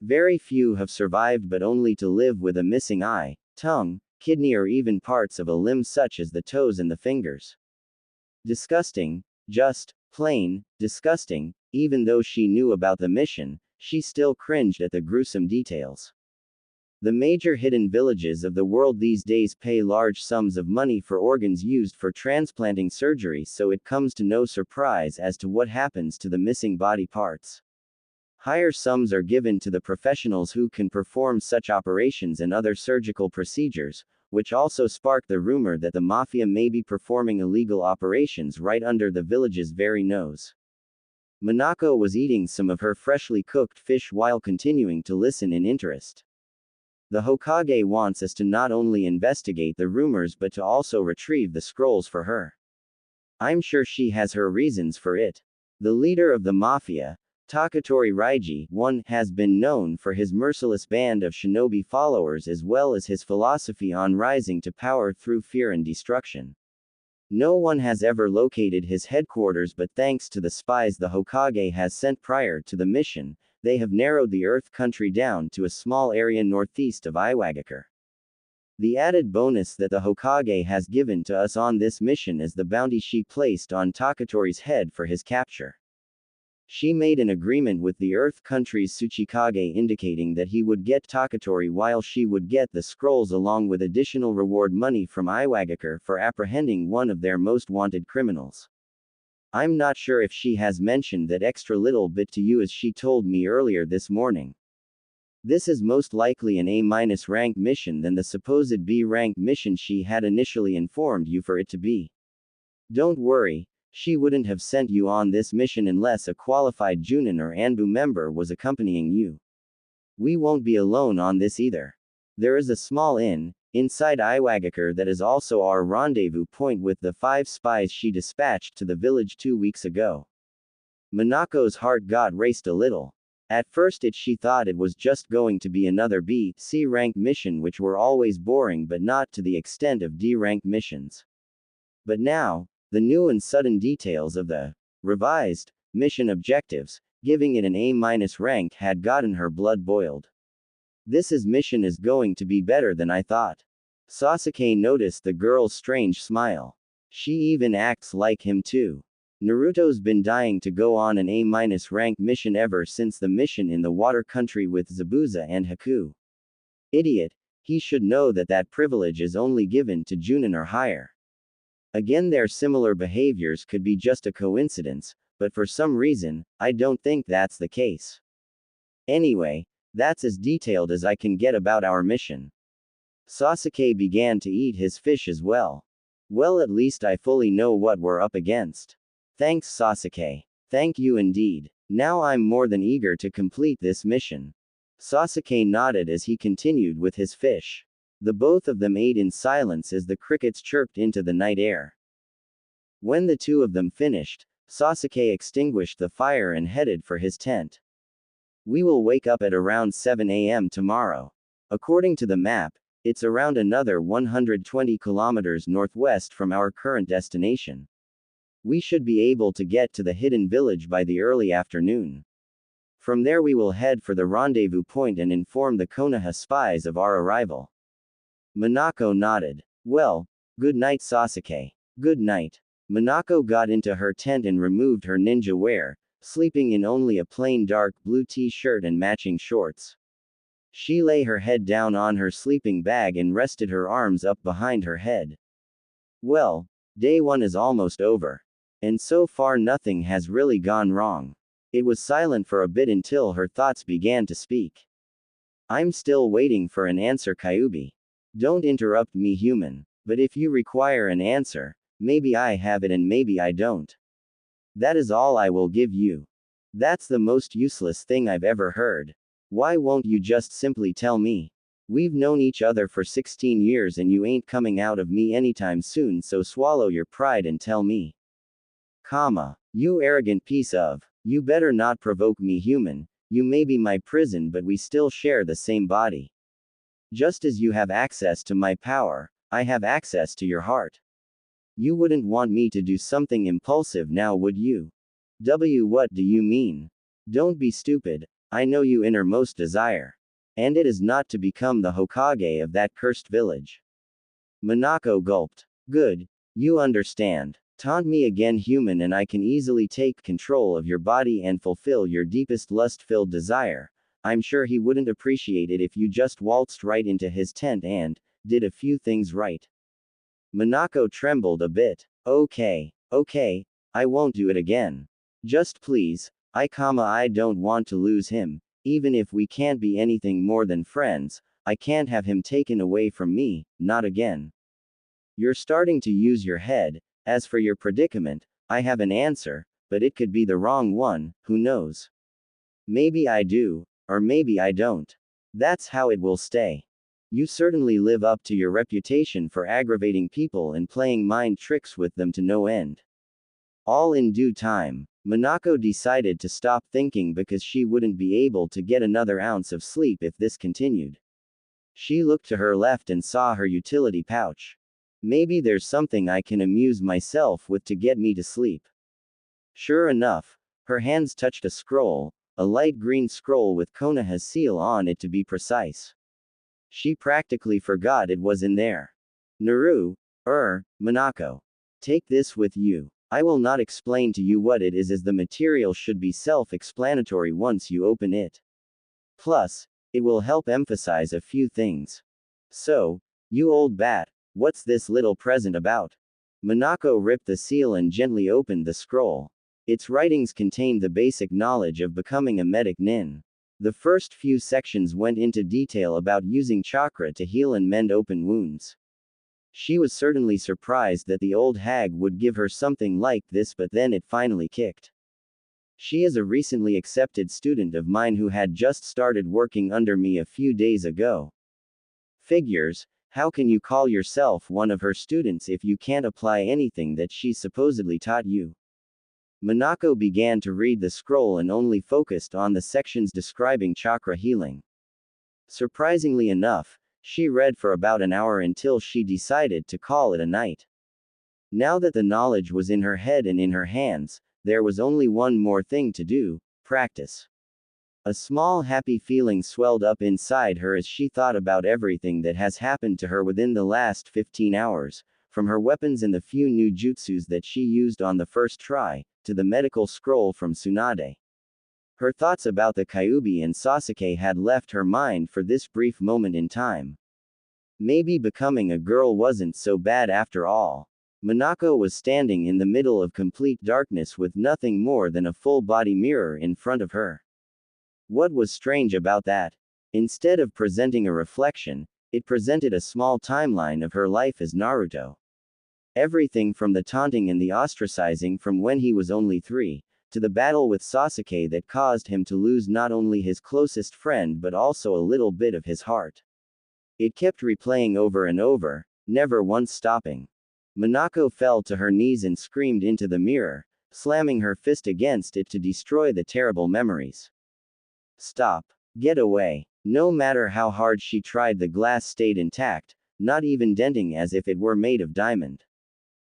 Very few have survived but only to live with a missing eye, tongue, kidney or even parts of a limb such as the toes and the fingers. Disgusting, just, plain, disgusting. Even though she knew about the mission, she still cringed at the gruesome details. The major hidden villages of the world these days pay large sums of money for organs used for transplanting surgery, so it comes to no surprise as to what happens to the missing body parts. Higher sums are given to the professionals who can perform such operations and other surgical procedures, which also sparked the rumor that the mafia may be performing illegal operations right under the village's very nose. Minako was eating some of her freshly cooked fish while continuing to listen in interest. The Hokage wants us to not only investigate the rumors but to also retrieve the scrolls for her. I'm sure she has her reasons for it. The leader of the mafia, Takatori Raiji, has been known for his merciless band of shinobi followers as well as his philosophy on rising to power through fear and destruction. No one has ever located his headquarters, but thanks to the spies the Hokage has sent prior to the mission, they have narrowed the Earth country down to a small area northeast of Iwagakure. The added bonus that the Hokage has given to us on this mission is the bounty she placed on Takatori's head for his capture. She made an agreement with the Earth country's Tsuchikage indicating that he would get Takatori while she would get the scrolls along with additional reward money from Iwagakure for apprehending one of their most wanted criminals. I'm not sure if she has mentioned that extra little bit to you as she told me earlier this morning. This is most likely an A- rank mission than the supposed B rank mission she had initially informed you for it to be. Don't worry, she wouldn't have sent you on this mission unless a qualified Junin or Anbu member was accompanying you. We won't be alone on this either. There is a small inn inside Iwagakure that is also our rendezvous point with the 5 spies she dispatched to the village 2 weeks ago. Minako's heart got raced a little. At first she thought it was just going to be another B, C rank mission which were always boring but not to the extent of D rank missions. But now, the new and sudden details of the revised mission objectives, giving it an A- rank had gotten her blood boiled. This mission is going to be better than I thought. Sasuke noticed the girl's strange smile. She even acts like him too. Naruto's been dying to go on an A- rank mission ever since the mission in the water country with Zabuza and Haku. Idiot, he should know that that privilege is only given to Junin or higher. Again, their similar behaviors could be just a coincidence, but for some reason, I don't think that's the case. Anyway, that's as detailed as I can get about our mission. Sasuke began to eat his fish as well. Well, at least I fully know what we're up against. Thanks, Sasuke. Thank you indeed. Now I'm more than eager to complete this mission. Sasuke nodded as he continued with his fish. The both of them ate in silence as the crickets chirped into the night air. When the two of them finished, Sasuke extinguished the fire and headed for his tent. We will wake up at around 7 a.m. tomorrow. According to the map, it's around another 120 kilometers northwest from our current destination. We should be able to get to the hidden village by the early afternoon. From there we will head for the rendezvous point and inform the Konoha spies of our arrival. Minako nodded. Well, good night, Sasuke. Good night. Minako got into her tent and removed her ninja wear, sleeping in only a plain dark blue t-shirt and matching shorts. She lay her head down on her sleeping bag and rested her arms up behind her head. Well, day one is almost over. And so far nothing has really gone wrong. It was silent for a bit until her thoughts began to speak. I'm still waiting for an answer, Kyuubi. Don't interrupt me, human. But if you require an answer, maybe I have it and maybe I don't. That is all I will give you. That's the most useless thing I've ever heard. Why won't you just simply tell me? We've known each other for 16 years and you ain't coming out of me anytime soon, so swallow your pride and tell me. You arrogant piece of. You better not provoke me, human. You may be my prison, but we still share the same body. Just as you have access to my power, I have access to your heart. You wouldn't want me to do something impulsive now, would you? What do you mean? Don't be stupid. I know you innermost desire. And it is not to become the Hokage of that cursed village. Minako gulped. Good. You understand. Taunt me again, human, and I can easily take control of your body and fulfill your deepest lust-filled desire. I'm sure he wouldn't appreciate it if you just waltzed right into his tent and did a few things right. Minako trembled a bit. Okay, I won't do it again. Just please, I don't want to lose him. Even if we can't be anything more than friends, I can't have him taken away from me, not again. You're starting to use your head. As for your predicament, I have an answer, but it could be the wrong one, who knows? Maybe I do, or maybe I don't. That's how it will stay. You certainly live up to your reputation for aggravating people and playing mind tricks with them to no end. All in due time, Minako decided to stop thinking because she wouldn't be able to get another ounce of sleep if this continued. She looked to her left and saw her utility pouch. Maybe there's something I can amuse myself with to get me to sleep. Sure enough, her hands touched a scroll, a light green scroll with Konoha's seal on it to be precise. She practically forgot it was in there. Minako. Take this with you. I will not explain to you what it is, as the material should be self-explanatory once you open it. Plus, it will help emphasize a few things. So, you old bat, what's this little present about? Minako ripped the seal and gently opened the scroll. Its writings contained the basic knowledge of becoming a medic nin. The first few sections went into detail about using chakra to heal and mend open wounds. She was certainly surprised that the old hag would give her something like this, but then it finally kicked. She is a recently accepted student of mine who had just started working under me a few days ago. Figures. How can you call yourself one of her students if you can't apply anything that she supposedly taught you? Minako began to read the scroll and only focused on the sections describing chakra healing. Surprisingly enough, she read for about an hour until she decided to call it a night. Now that the knowledge was in her head and in her hands, there was only one more thing to do: practice. A small happy feeling swelled up inside her as she thought about everything that has happened to her within the last 15 hours, from her weapons and the few new jutsus that she used on the first try, to the medical scroll from Tsunade. Her thoughts about the Kyuubi and Sasuke had left her mind for this brief moment in time. Maybe becoming a girl wasn't so bad after all. Minako was standing in the middle of complete darkness with nothing more than a full-body mirror in front of her. What was strange about that? Instead of presenting a reflection, it presented a small timeline of her life as Naruto. Everything from the taunting and the ostracizing from when he was only 3, to the battle with Sasuke that caused him to lose not only his closest friend but also a little bit of his heart. It kept replaying over and over, never once stopping. Minako fell to her knees and screamed into the mirror, slamming her fist against it to destroy the terrible memories. Stop. Get away. No matter how hard she tried, the glass stayed intact, not even denting as if it were made of diamond.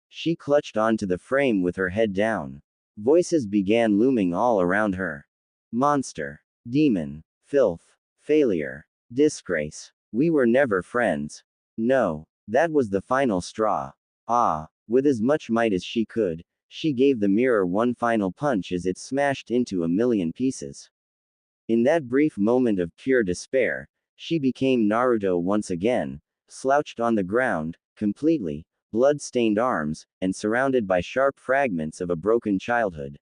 She clutched onto the frame with her head down. Voices began looming all around her. Monster. Demon. Filth. Failure. Disgrace. We were never friends. No. That was the final straw. With as much might as she could, she gave the mirror one final punch as it smashed into a million pieces. In that brief moment of pure despair, she became Naruto once again, slouched on the ground, completely, blood-stained arms, and surrounded by sharp fragments of a broken childhood.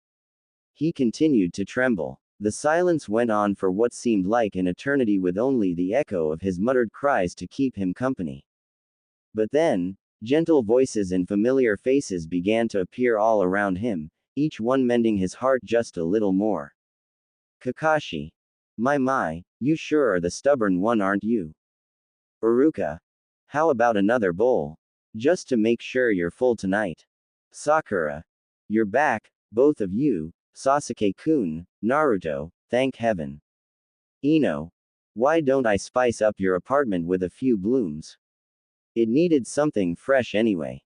He continued to tremble. The silence went on for what seemed like an eternity, with only the echo of his muttered cries to keep him company. But then, gentle voices and familiar faces began to appear all around him, each one mending his heart just a little more. Kakashi. My, you sure are the stubborn one, aren't you? Uruka. How about another bowl? Just to make sure you're full tonight. Sakura. You're back, both of you. Sasuke-kun. Naruto, thank heaven. Ino. Why don't I spice up your apartment with a few blooms? It needed something fresh anyway.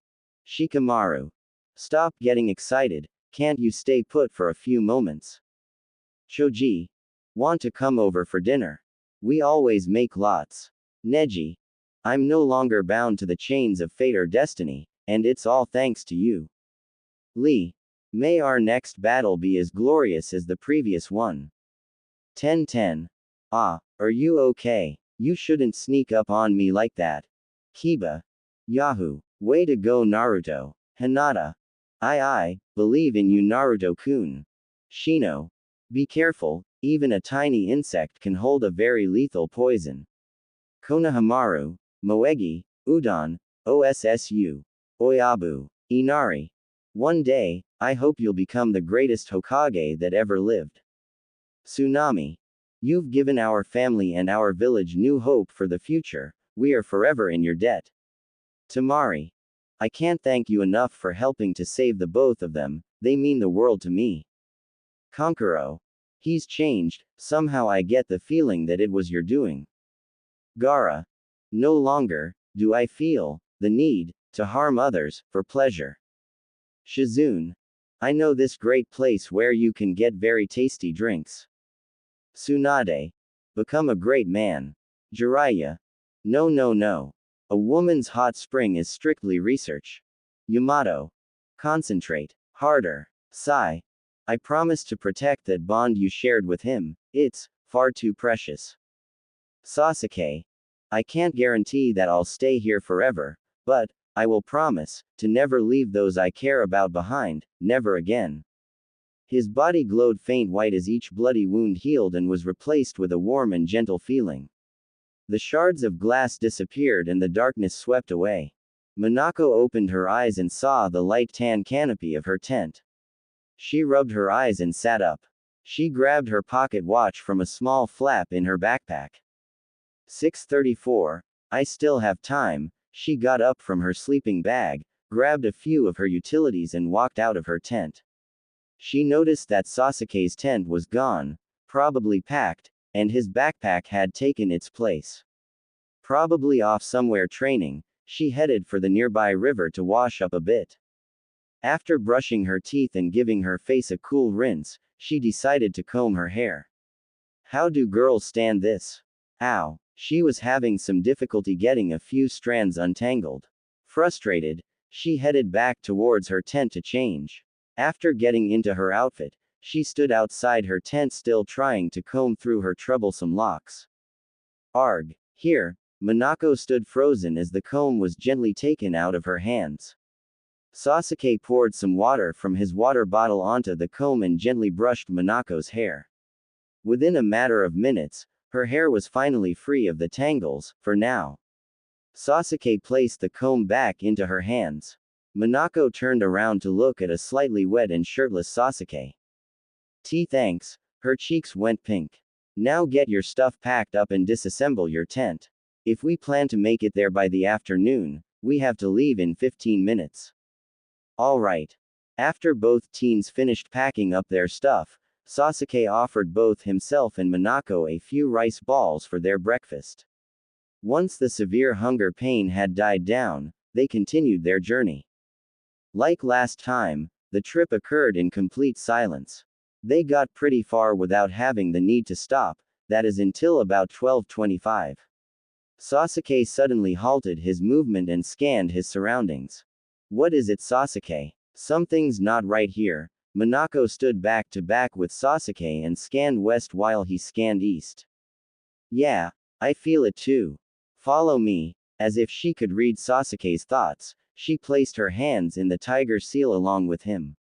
Shikamaru. Stop getting excited, can't you stay put for a few moments? Choji. Want to come over for dinner? We always make lots. Neji. I'm no longer bound to the chains of fate or destiny, and it's all thanks to you. Lee. May our next battle be as glorious as the previous one. 10-10. Are you okay? You shouldn't sneak up on me like that. Kiba. Yahoo! Way to go, Naruto. Hinata. I believe in you, Naruto-kun. Shino. Be careful, even a tiny insect can hold a very lethal poison. Konohamaru. Moegi. Udon. Ossu. Oyabu. Inari. One day, I hope you'll become the greatest Hokage that ever lived. Tsunami. You've given our family and our village new hope for the future. We are forever in your debt. Tamari. I can't thank you enough for helping to save the both of them, they mean the world to me. Kankuro. He's changed, somehow I get the feeling that it was your doing. Gaara. No longer do I feel the need to harm others for pleasure. Shizune. I know this great place where you can get very tasty drinks. Tsunade. Become a great man. Jiraiya. No. A woman's hot spring is strictly research. Yamato. Concentrate. Harder. Sai. I promise to protect that bond you shared with him, it's far too precious. Sasuke. I can't guarantee that I'll stay here forever, but I will promise to never leave those I care about behind, never again. His body glowed faint white as each bloody wound healed and was replaced with a warm and gentle feeling. The shards of glass disappeared and the darkness swept away. Minako opened her eyes and saw the light tan canopy of her tent. She rubbed her eyes and sat up. She grabbed her pocket watch from a small flap in her backpack. 6:34. I still have time. She got up from her sleeping bag, grabbed a few of her utilities and walked out of her tent. She noticed that Sasuke's tent was gone, probably packed, and his backpack had taken its place. Probably off somewhere training, she headed for the nearby river to wash up a bit. After brushing her teeth and giving her face a cool rinse, she decided to comb her hair. How do girls stand this? Ow. She was having some difficulty getting a few strands untangled. Frustrated, she headed back towards her tent to change. After getting into her outfit, she stood outside her tent still trying to comb through her troublesome locks. Arg. Here, Minako stood frozen as the comb was gently taken out of her hands. Sasuke poured some water from his water bottle onto the comb and gently brushed Minako's hair. Within a matter of minutes, her hair was finally free of the tangles, for now. Sasuke placed the comb back into her hands. Minako turned around to look at a slightly wet and shirtless Sasuke. Thanks. Her cheeks went pink. Now get your stuff packed up and disassemble your tent. If we plan to make it there by the afternoon, we have to leave in 15 minutes. Alright. After both teens finished packing up their stuff, Sasuke offered both himself and Minako a few rice balls for their breakfast. Once the severe hunger pain had died down, they continued their journey. Like last time, the trip occurred in complete silence. They got pretty far without having the need to stop, that is until about 12:25. Sasuke suddenly halted his movement and scanned his surroundings. What is it, Sasuke? Something's not right here. Minako stood back to back with Sasuke and scanned west while he scanned east. Yeah, I feel it too. Follow me. As if she could read Sasuke's thoughts, she placed her hands in the tiger seal along with him.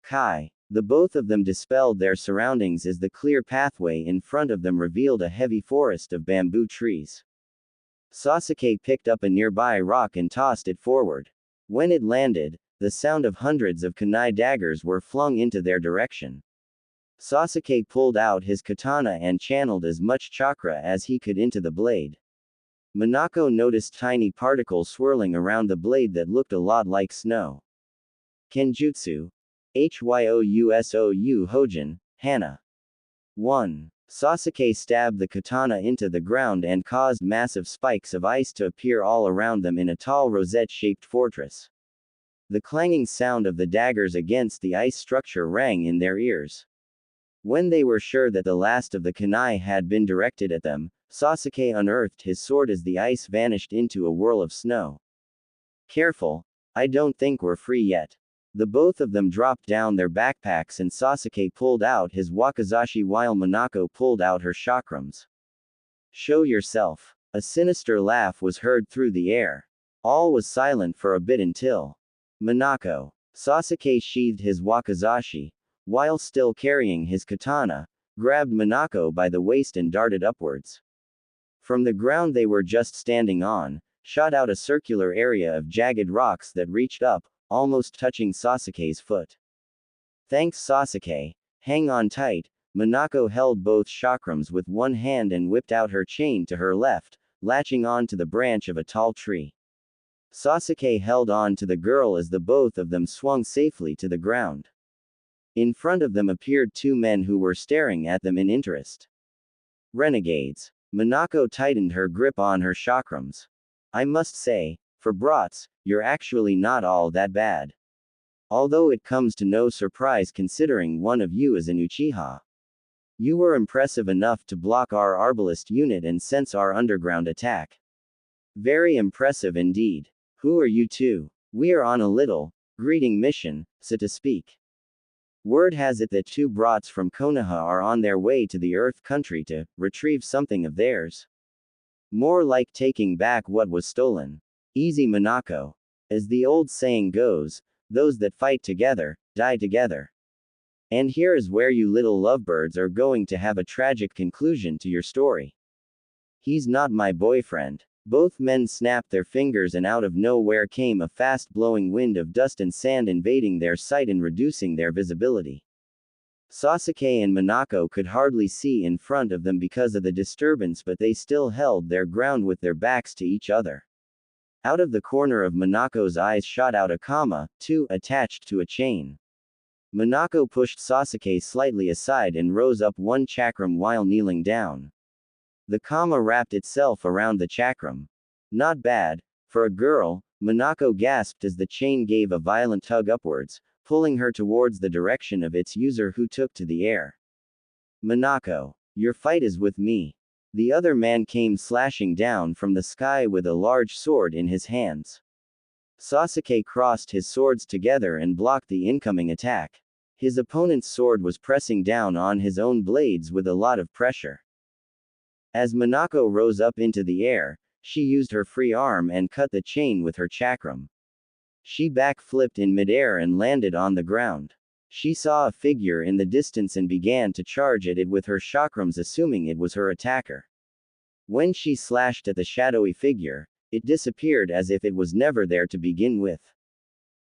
Kai. The both of them dispelled their surroundings as the clear pathway in front of them revealed a heavy forest of bamboo trees. Sasuke picked up a nearby rock and tossed it forward. When it landed, the sound of hundreds of kunai daggers were flung into their direction. Sasuke pulled out his katana and channeled as much chakra as he could into the blade. Minako noticed tiny particles swirling around the blade that looked a lot like snow. Kenjutsu. Hyousou Hojin, Hana. 1. Sasuke stabbed the katana into the ground and caused massive spikes of ice to appear all around them in a tall rosette-shaped fortress. The clanging sound of the daggers against the ice structure rang in their ears. When they were sure that the last of the kunai had been directed at them, Sasuke unearthed his sword as the ice vanished into a whirl of snow. Careful, I don't think we're free yet. The both of them dropped down their backpacks and Sasuke pulled out his wakizashi while Minako pulled out her chakrams. Show yourself. A sinister laugh was heard through the air. All was silent for a bit until Minako. Sasuke sheathed his wakizashi, while still carrying his katana, grabbed Minako by the waist and darted upwards. From the ground they were just standing on, shot out a circular area of jagged rocks that reached up, almost touching Sasuke's foot. Thanks, Sasuke. Hang on tight. Minako held both chakrams with one hand and whipped out her chain to her left, latching on to the branch of a tall tree. Sasuke held on to the girl as the both of them swung safely to the ground. In front of them appeared two men who were staring at them in interest. Renegades. Minako tightened her grip on her chakrams. I must say, for brats, you're actually not all that bad. Although it comes to no surprise considering one of you is an Uchiha. You were impressive enough to block our arbalist unit and sense our underground attack. Very impressive indeed. Who are you two? We are on a little greeting mission, so to speak. Word has it that two brats from Konoha are on their way to the Earth Country to retrieve something of theirs. More like taking back what was stolen. Easy, Minako. As the old saying goes, those that fight together, die together. And here is where you little lovebirds are going to have a tragic conclusion to your story. He's not my boyfriend. Both men snapped their fingers and out of nowhere came a fast-blowing wind of dust and sand invading their sight and reducing their visibility. Sasuke and Minako could hardly see in front of them because of the disturbance, but they still held their ground with their backs to each other. Out of the corner of Minako's eyes shot out a Kama, 2, attached to a chain. Minako pushed Sasuke slightly aside and rose up one chakram while kneeling down. The kama wrapped itself around the chakram. Not bad. For a girl, Minako gasped as the chain gave a violent tug upwards, pulling her towards the direction of its user, who took to the air. Minako, your fight is with me. The other man came slashing down from the sky with a large sword in his hands. Sasuke crossed his swords together and blocked the incoming attack. His opponent's sword was pressing down on his own blades with a lot of pressure. As Minako rose up into the air, she used her free arm and cut the chain with her chakram. She backflipped in midair and landed on the ground. She saw a figure in the distance and began to charge at it with her chakrams, assuming it was her attacker. When she slashed at the shadowy figure, it disappeared as if it was never there to begin with.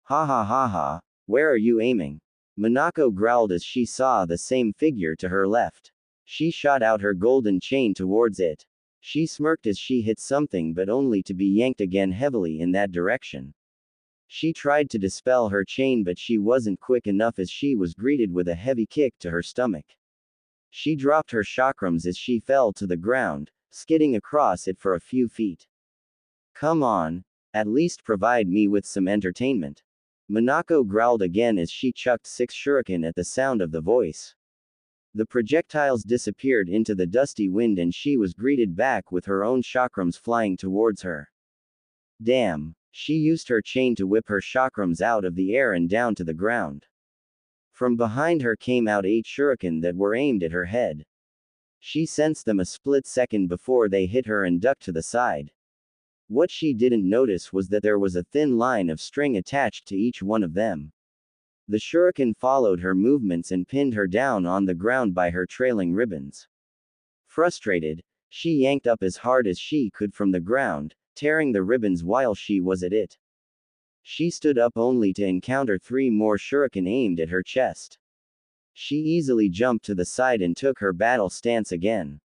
Ha ha ha ha, where are you aiming? Minako growled as she saw the same figure to her left. She shot out her golden chain towards it. She smirked as she hit something, but only to be yanked again heavily in that direction. She tried to dispel her chain, but she wasn't quick enough as she was greeted with a heavy kick to her stomach. She dropped her chakrams as she fell to the ground, skidding across it for a few feet. Come on, at least provide me with some entertainment. Minako growled again as she chucked 6 shuriken at the sound of the voice. The projectiles disappeared into the dusty wind and she was greeted back with her own chakrams flying towards her. Damn, she used her chain to whip her chakrams out of the air and down to the ground. From behind her came out 8 shuriken that were aimed at her head. She sensed them a split second before they hit her and ducked to the side. What she didn't notice was that there was a thin line of string attached to each one of them. The shuriken followed her movements and pinned her down on the ground by her trailing ribbons. Frustrated, she yanked up as hard as she could from the ground, tearing the ribbons while she was at it. She stood up only to encounter 3 more shuriken aimed at her chest. She easily jumped to the side and took her battle stance again.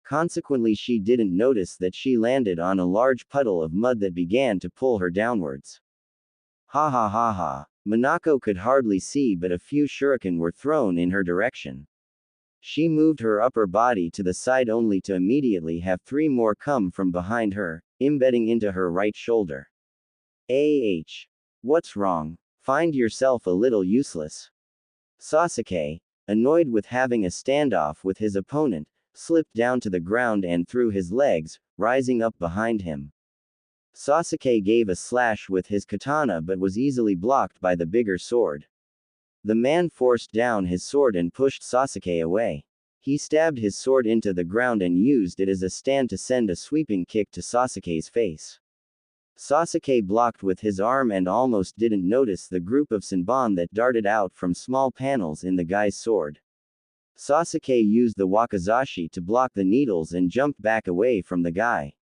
Consequently, she didn't notice that she landed on a large puddle of mud that began to pull her downwards. Ha ha ha ha. Minako could hardly see, but a few shuriken were thrown in her direction. She moved her upper body to the side only to immediately have 3 more come from behind her, embedding into her right shoulder. What's wrong? Find yourself a little useless. Sasuke, annoyed with having a standoff with his opponent, slipped down to the ground and threw his legs, rising up behind him. Sasuke gave a slash with his katana but was easily blocked by the bigger sword. The man forced down his sword and pushed Sasuke away. He stabbed his sword into the ground and used it as a stand to send a sweeping kick to Sasuke's face. Sasuke blocked with his arm and almost didn't notice the group of Senbon that darted out from small panels in the guy's sword. Sasuke used the wakizashi to block the needles and jumped back away from the guy.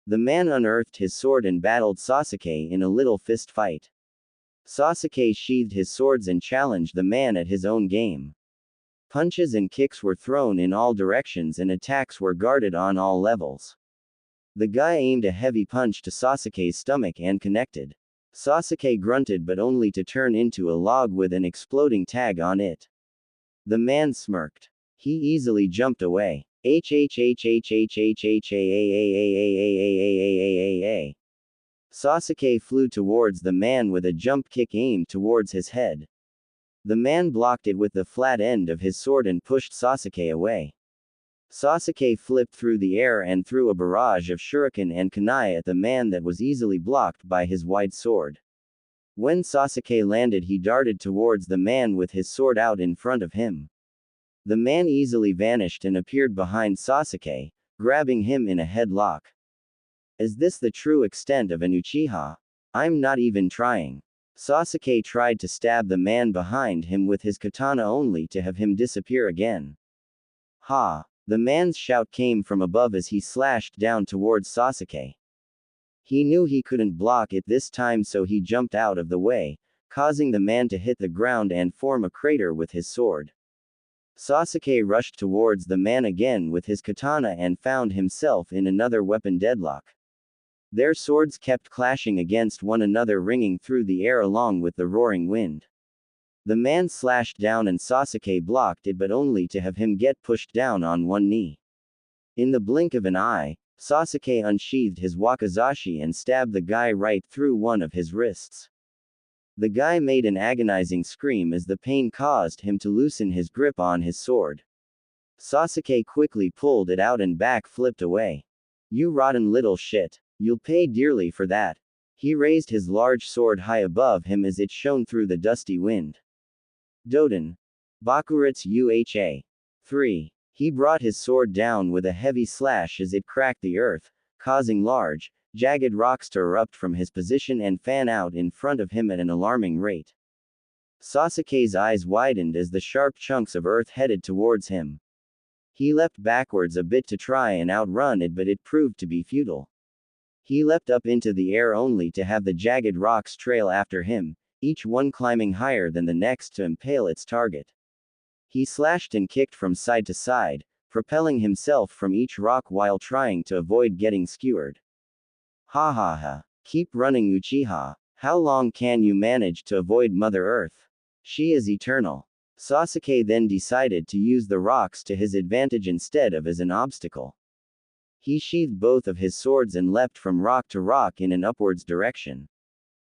The man unearthed his sword and battled Sasuke in a little fist fight. Sasuke sheathed his swords and challenged the man at his own game. Punches and kicks were thrown in all directions and attacks were guarded on all levels. The guy aimed a heavy punch to Sasuke's stomach and connected. Sasuke grunted but only to turn into a log with an exploding tag on it. The man smirked. He easily jumped away. Sasuke flew towards the man with a jump kick aimed towards his head. The man blocked it with the flat end of his sword and pushed Sasuke away. Sasuke flipped through the air and threw a barrage of shuriken and kunai at the man that was easily blocked by his wide sword. When Sasuke landed, he darted towards the man with his sword out in front of him. The man easily vanished and appeared behind Sasuke, grabbing him in a headlock. Is this the true extent of an Uchiha? I'm not even trying. Sasuke tried to stab the man behind him with his katana only to have him disappear again. Ha! The man's shout came from above as he slashed down towards Sasuke. He knew he couldn't block it this time, so he jumped out of the way, causing the man to hit the ground and form a crater with his sword. Sasuke rushed towards the man again with his katana and found himself in another weapon deadlock. Their swords kept clashing against one another, ringing through the air along with the roaring wind. The man slashed down and Sasuke blocked it, but only to have him get pushed down on one knee. In the blink of an eye, Sasuke unsheathed his wakizashi and stabbed the guy right through one of his wrists. The guy made an agonizing scream as the pain caused him to loosen his grip on his sword. Sasuke quickly pulled it out and back-flipped away. "You rotten little shit. You'll pay dearly for that." He raised his large sword high above him as it shone through the dusty wind. Doden. Bakuritsu Uha. 3. He brought his sword down with a heavy slash as it cracked the earth, causing large, jagged rocks to erupt from his position and fan out in front of him at an alarming rate. Sasuke's eyes widened as the sharp chunks of earth headed towards him. He leapt backwards a bit to try and outrun it, but it proved to be futile. He leapt up into the air only to have the jagged rocks trail after him, each one climbing higher than the next to impale its target. He slashed and kicked from side to side, propelling himself from each rock while trying to avoid getting skewered. Ha ha ha. Keep running, Uchiha. How long can you manage to avoid Mother Earth? She is eternal. Sasuke then decided to use the rocks to his advantage instead of as an obstacle. He sheathed both of his swords and leapt from rock to rock in an upwards direction.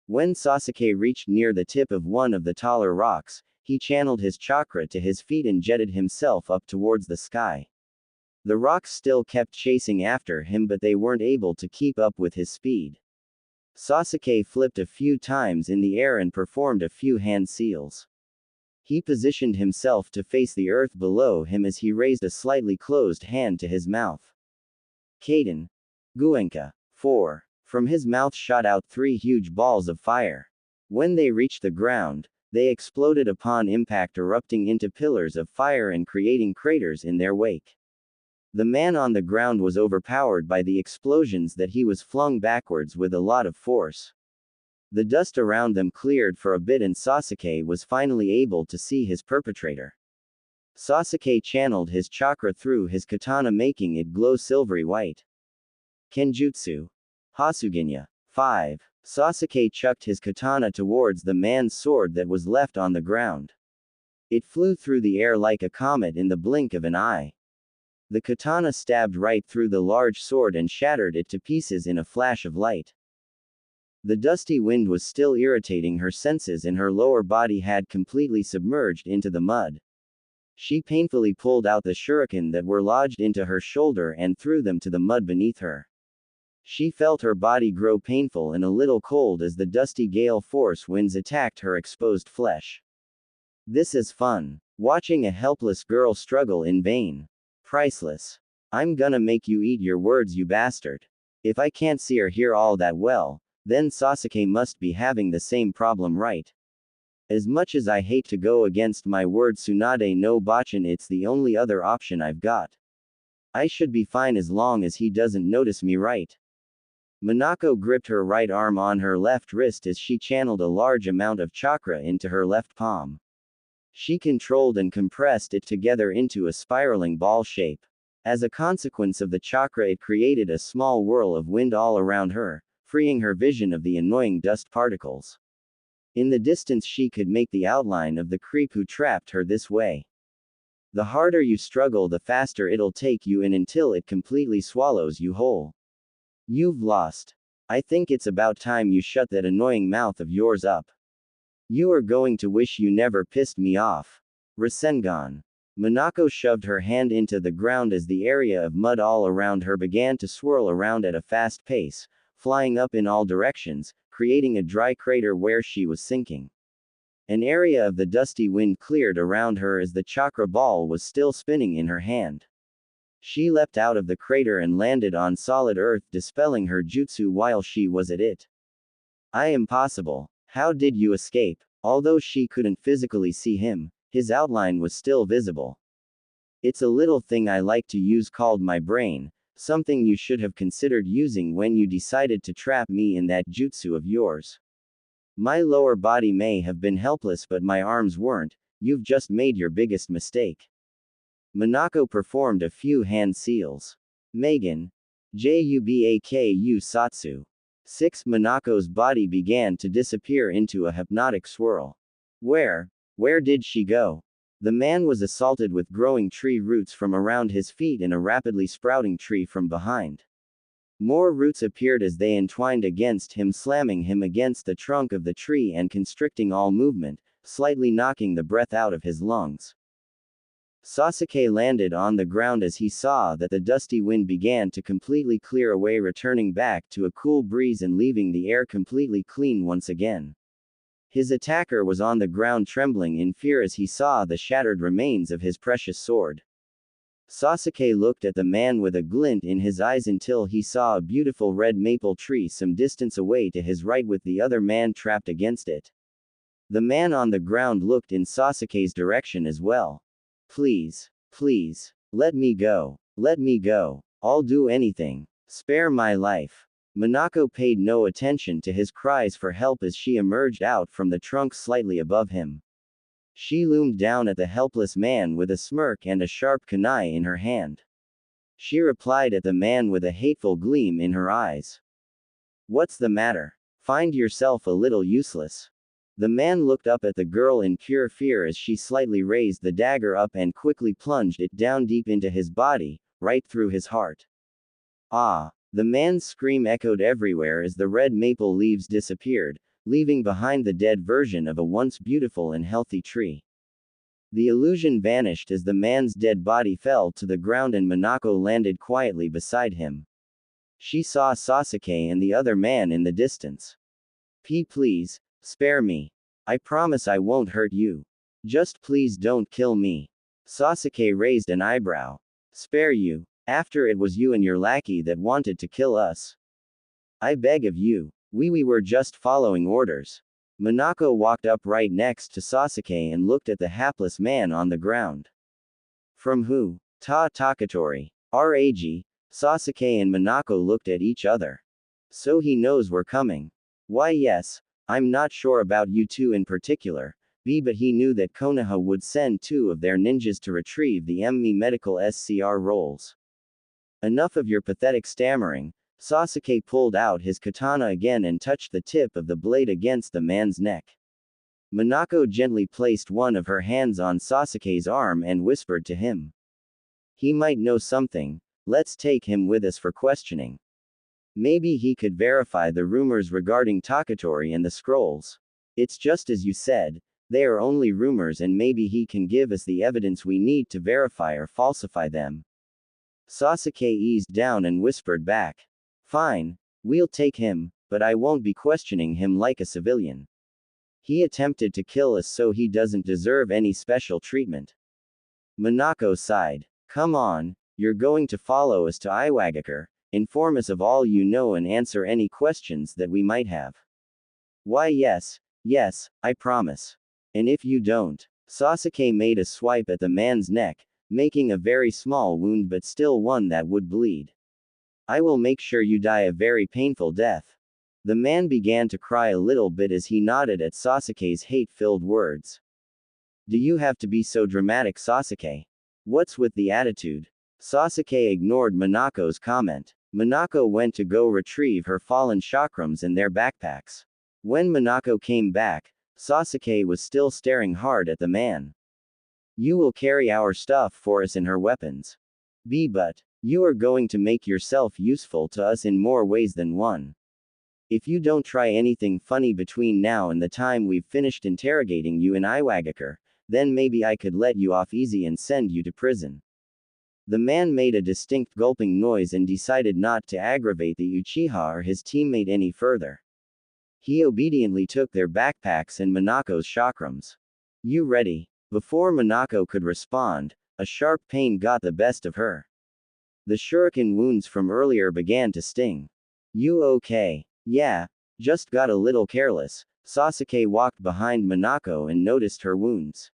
When Sasuke reached near the tip of one of the taller rocks, he channeled his chakra to his feet and jetted himself up towards the sky. The rocks still kept chasing after him, but they weren't able to keep up with his speed. Sasuke flipped a few times in the air and performed a few hand seals. He positioned himself to face the earth below him as he raised a slightly closed hand to his mouth. Kaden. Guenka. 4. From his mouth shot out 3 huge balls of fire. When they reached the ground, they exploded upon impact, erupting into pillars of fire and creating craters in their wake. The man on the ground was overpowered by the explosions that he was flung backwards with a lot of force. The dust around them cleared for a bit and Sasuke was finally able to see his perpetrator. Sasuke channeled his chakra through his katana, making it glow silvery white. Kenjutsu. Hasuginya. 5. Sasuke chucked his katana towards the man's sword that was left on the ground. It flew through the air like a comet in the blink of an eye. The katana stabbed right through the large sword and shattered it to pieces in a flash of light. The dusty wind was still irritating her senses and her lower body had completely submerged into the mud. She painfully pulled out the shuriken that were lodged into her shoulder and threw them to the mud beneath her. She felt her body grow painful and a little cold as the dusty gale force winds attacked her exposed flesh. This is fun. Watching a helpless girl struggle in vain. Priceless. I'm gonna make you eat your words, you bastard. If I can't see or hear all that well, then Sasuke must be having the same problem, right? As much as I hate to go against my word, Tsunade no Bachin, it's the only other option I've got. I should be fine as long as he doesn't notice me, right? Minako gripped her right arm on her left wrist as she channeled a large amount of chakra into her left palm. She controlled and compressed it together into a spiraling ball shape. As a consequence of the chakra, it created a small whirl of wind all around her, freeing her vision of the annoying dust particles. In the distance she could make the outline of the creep who trapped her this way. The harder you struggle, the faster it'll take you in until it completely swallows you whole. You've lost. I think it's about time you shut that annoying mouth of yours up. You are going to wish you never pissed me off. Rasengan. Minako shoved her hand into the ground as the area of mud all around her began to swirl around at a fast pace, flying up in all directions, creating a dry crater where she was sinking. An area of the dusty wind cleared around her as the chakra ball was still spinning in her hand. She leapt out of the crater and landed on solid earth, dispelling her jutsu while she was at it. Impossible. How did you escape? Although she couldn't physically see him, his outline was still visible. It's a little thing I like to use called my brain, something you should have considered using when you decided to trap me in that jutsu of yours. My lower body may have been helpless, but my arms weren't. You've just made your biggest mistake. Minako performed a few hand seals. Megan. Jubaku Satsu. 6. Minako's body began to disappear into a hypnotic swirl. Where? Where did she go? The man was assaulted with growing tree roots from around his feet and a rapidly sprouting tree from behind. More roots appeared as they entwined against him, slamming him against the trunk of the tree and constricting all movement, slightly knocking the breath out of his lungs. Sasuke landed on the ground as he saw that the dusty wind began to completely clear away, returning back to a cool breeze and leaving the air completely clean once again. His attacker was on the ground, trembling in fear as he saw the shattered remains of his precious sword. Sasuke looked at the man with a glint in his eyes until he saw a beautiful red maple tree some distance away to his right with the other man trapped against it. The man on the ground looked in Sasuke's direction as well. Please, please, let me go. Let me go. I'll do anything. Spare my life. Minako paid no attention to his cries for help as she emerged out from the trunk slightly above him. She loomed down at the helpless man with a smirk and a sharp kunai in her hand. She replied at the man with a hateful gleam in her eyes. What's the matter? Find yourself a little useless. The man looked up at the girl in pure fear as she slightly raised the dagger up and quickly plunged it down deep into his body, right through his heart. Ah! The man's scream echoed everywhere as the red maple leaves disappeared, leaving behind the dead version of a once beautiful and healthy tree. The illusion vanished as the man's dead body fell to the ground and Minako landed quietly beside him. She saw Sasuke and the other man in the distance. Please, spare me. I promise I won't hurt you. Just please don't kill me. Sasuke raised an eyebrow. Spare you? After it was you and your lackey that wanted to kill us. I beg of you. We were just following orders. Minako walked up right next to Sasuke and looked at the hapless man on the ground. From who? Takatori. Rag. Sasuke and Minako looked at each other. So he knows we're coming. Why yes, I'm not sure about you two in particular, but he knew that Konoha would send 2 of their ninjas to retrieve the ME medical SCR rolls. Enough of your pathetic stammering. Sasuke pulled out his katana again and touched the tip of the blade against the man's neck. Minako gently placed one of her hands on Sasuke's arm and whispered to him. He might know something. Let's take him with us for questioning. Maybe he could verify the rumors regarding Takatori and the scrolls. It's just as you said, they are only rumors and maybe he can give us the evidence we need to verify or falsify them. Sasuke eased down and whispered back. Fine, we'll take him, but I won't be questioning him like a civilian. He attempted to kill us, so he doesn't deserve any special treatment. Minako sighed. Come on, you're going to follow us to Iwagakure, inform us of all you know and answer any questions that we might have. Why yes, I promise. And if you don't, Sasuke made a swipe at the man's neck, making a very small wound but still one that would bleed. I will make sure you die a very painful death. The man began to cry a little bit as he nodded at Sasuke's hate-filled words. Do you have to be so dramatic, Sasuke? What's with the attitude? Sasuke ignored Minako's comment. Minako went to go retrieve her fallen chakrams in their backpacks. When Minako came back, Sasuke was still staring hard at the man. You will carry our stuff for us in her weapons. But you are going to make yourself useful to us in more ways than one. If you don't try anything funny between now and the time we've finished interrogating you in Iwagakure, then maybe I could let you off easy and send you to prison. The man made a distinct gulping noise and decided not to aggravate the Uchiha or his teammate any further. He obediently took their backpacks and Minako's chakrams. You ready? Before Minako could respond, a sharp pain got the best of her. The shuriken wounds from earlier began to sting. You okay? Yeah, just got a little careless. Sasuke walked behind Minako and noticed her wounds.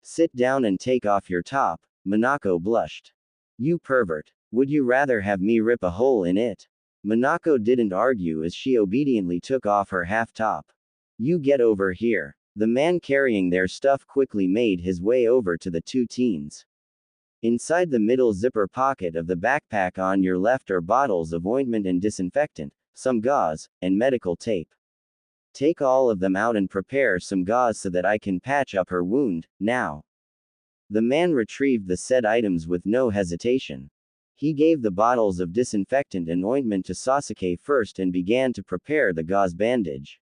Sit down and take off your top. Minako blushed. You pervert. Would you rather have me rip a hole in it? Minako didn't argue as she obediently took off her half-top. You get over here. The man carrying their stuff quickly made his way over to the 2 teens. Inside the middle zipper pocket of the backpack on your left are bottles of ointment and disinfectant, some gauze, and medical tape. Take all of them out and prepare some gauze so that I can patch up her wound, now. The man retrieved the said items with no hesitation. He gave the bottles of disinfectant and ointment to Sasuke first and began to prepare the gauze bandage.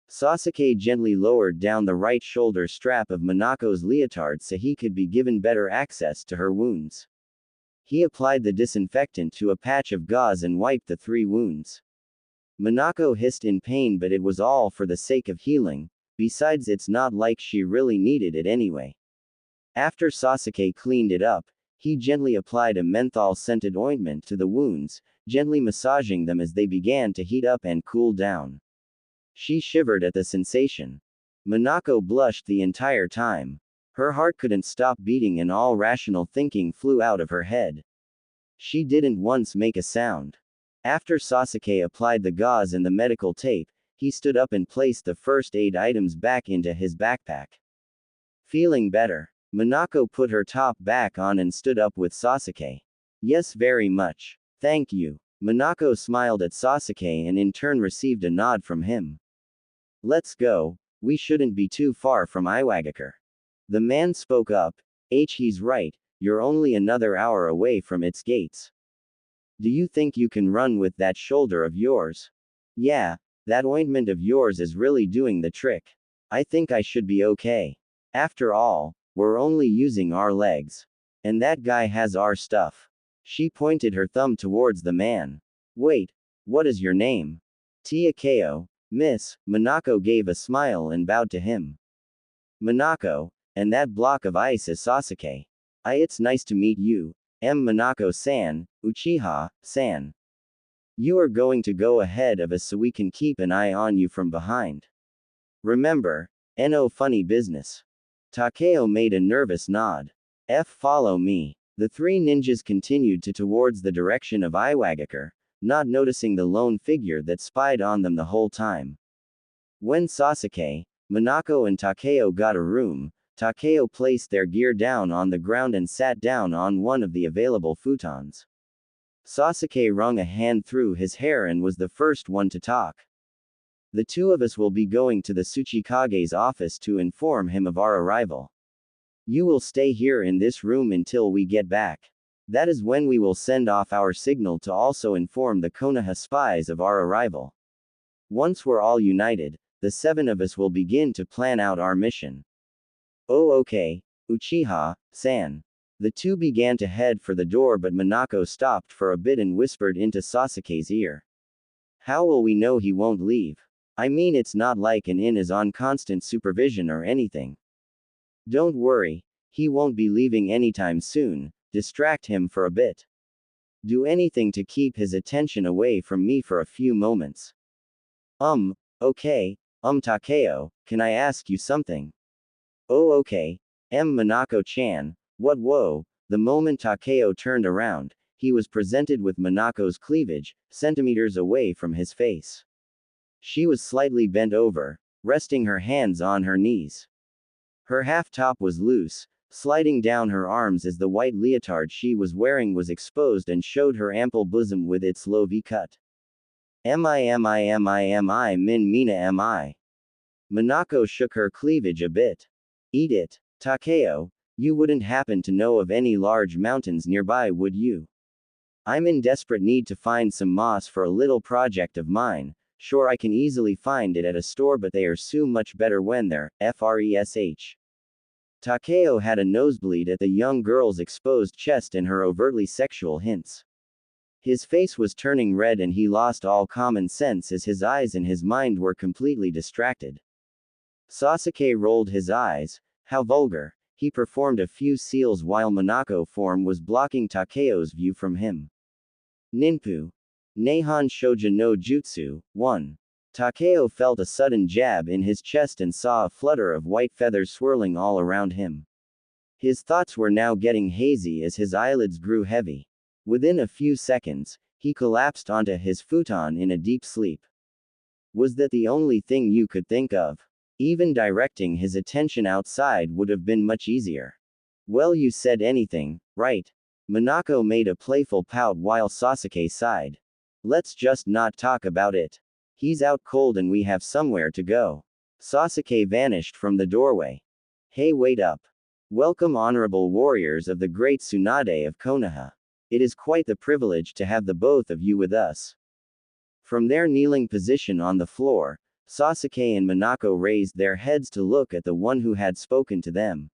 Sasuke gently lowered down the right shoulder strap of Minako's leotard so he could be given better access to her wounds. He applied the disinfectant to a patch of gauze and wiped the 3 wounds. Minako hissed in pain, but it was all for the sake of healing, besides it's not like she really needed it anyway. After Sasuke cleaned it up, he gently applied a menthol-scented ointment to the wounds, gently massaging them as they began to heat up and cool down. She shivered at the sensation. Minako blushed the entire time. Her heart couldn't stop beating and all rational thinking flew out of her head. She didn't once make a sound. After Sasuke applied the gauze and the medical tape, he stood up and placed the first aid items back into his backpack. Feeling better, Minako put her top back on and stood up with Sasuke. Yes, very much. Thank you. Minako smiled at Sasuke and in turn received a nod from him. Let's go, we shouldn't be too far from Iwagakure. The man spoke up. He's right, you're only another hour away from its gates. Do you think you can run with that shoulder of yours? Yeah, that ointment of yours is really doing the trick. I think I should be okay. After all, we're only using our legs. And that guy has our stuff. She pointed her thumb towards the man. Wait, what is your name? Takeo, miss. Minako gave a smile and bowed to him. Minako, and that block of ice is Sasuke. It's nice to meet you, Minako-san, Uchiha-san. You are going to go ahead of us so we can keep an eye on you from behind. Remember, no funny business. Takeo made a nervous nod. Follow me. The 3 ninjas continued towards the direction of Iwagakure, not noticing the lone figure that spied on them the whole time. When Sasuke, Minako and Takeo got a room, Takeo placed their gear down on the ground and sat down on one of the available futons. Sasuke wrung a hand through his hair and was the first one to talk. The 2 of us will be going to the Tsuchikage's office to inform him of our arrival. You will stay here in this room until we get back. That is when we will send off our signal to also inform the Konoha spies of our arrival. Once we're all united, the 7 of us will begin to plan out our mission. Oh okay, Uchiha-san. The 2 began to head for the door, but Minako stopped for a bit and whispered into Sasuke's ear. How will we know he won't leave? I mean, it's not like an inn is on constant supervision or anything. Don't worry, he won't be leaving anytime soon. Distract him for a bit. Do anything to keep his attention away from me for a few moments. Okay, Takeo, can I ask you something? Oh okay, Minako-chan, what whoa, the moment Takeo turned around, he was presented with Minako's cleavage, centimeters away from his face. She was slightly bent over, resting her hands on her knees. Her half-top was loose, sliding down her arms as the white leotard she was wearing was exposed and showed her ample bosom with its low V-cut. Mi min mina mi. Minako shook her cleavage a bit. Eat it, Takeo, you wouldn't happen to know of any large mountains nearby, would you? I'm in desperate need to find some moss for a little project of mine. Sure, I can easily find it at a store, but they are so much better when they're fresh. Takeo had a nosebleed at the young girl's exposed chest and her overtly sexual hints. His face was turning red and he lost all common sense as his eyes and his mind were completely distracted. Sasuke rolled his eyes. How vulgar. He performed a few seals while Minako form was blocking Takeo's view from him. Ninpu. Nihon Shoujo no Jutsu, 1. Takeo felt a sudden jab in his chest and saw a flutter of white feathers swirling all around him. His thoughts were now getting hazy as his eyelids grew heavy. Within a few seconds, he collapsed onto his futon in a deep sleep. Was that the only thing you could think of? Even directing his attention outside would have been much easier. Well, you said anything, right? Minako made a playful pout while Sasuke sighed. Let's just not talk about it. He's out cold and we have somewhere to go. Sasuke vanished from the doorway. Hey, wait up. Welcome, honorable warriors of the great Tsunade of Konoha. It is quite the privilege to have the both of you with us. From their kneeling position on the floor, Sasuke and Minako raised their heads to look at the one who had spoken to them.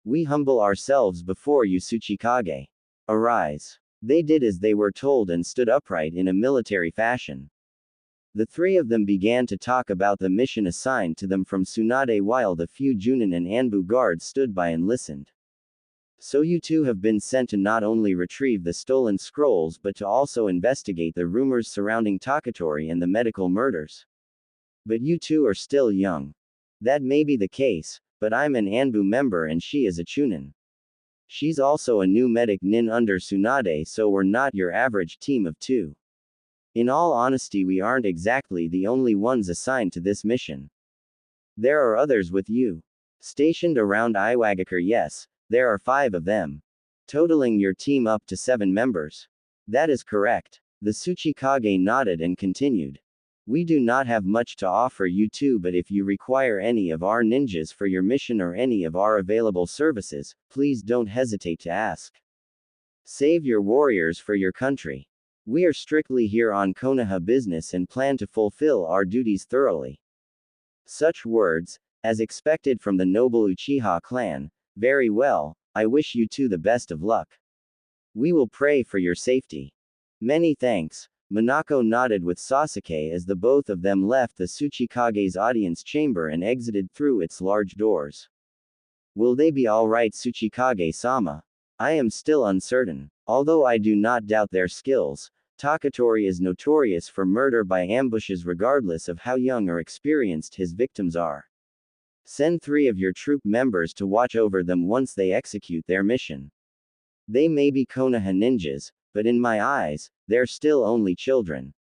We humble ourselves before you, Tsuchikage. Arise. They did as they were told and stood upright in a military fashion. The three of them began to talk about the mission assigned to them from Tsunade while the few Junin and Anbu guards stood by and listened. So you two have been sent to not only retrieve the stolen scrolls but to also investigate the rumors surrounding Takatori and the medical murders. But you two are still young. That may be the case, but I'm an Anbu member and she is a Chunin. She's also a new medic nin under Tsunade, so we're not your average team of two. In all honesty, we aren't exactly the only ones assigned to this mission. There are others with you. Stationed around Iwagakure, yes, there are 5 of them. Totaling your team up to 7 members. That is correct. The Tsuchikage nodded and continued. We do not have much to offer you two, but if you require any of our ninjas for your mission or any of our available services, please don't hesitate to ask. Save your warriors for your country. We are strictly here on Konoha business and plan to fulfill our duties thoroughly. Such words, as expected from the noble Uchiha clan. Very well, I wish you two the best of luck. We will pray for your safety. Many thanks. Minako nodded with Sasuke as the both of them left the Tsuchikage's audience chamber and exited through its large doors. Will they be alright, Tsuchikage-sama? I am still uncertain. Although I do not doubt their skills, Takatori is notorious for murder by ambushes regardless of how young or experienced his victims are. Send 3 of your troop members to watch over them once they execute their mission. They may be Konoha ninjas, but in my eyes, they're still only children.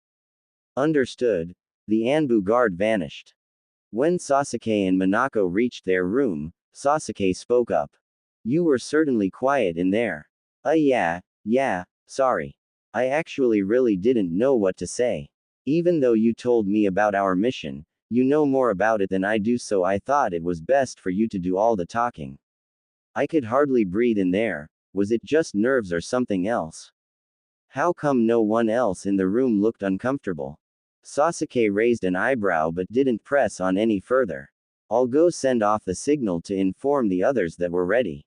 Understood. The Anbu guard vanished. When Sasuke and Minako reached their room, Sasuke spoke up. You were certainly quiet in there. Yeah, sorry. I actually really didn't know what to say. Even though you told me about our mission, you know more about it than I do, so I thought it was best for you to do all the talking. I could hardly breathe in there. Was it just nerves or something else? How come no one else in the room looked uncomfortable? Sasuke raised an eyebrow but didn't press on any further. I'll go send off the signal to inform the others that we're ready.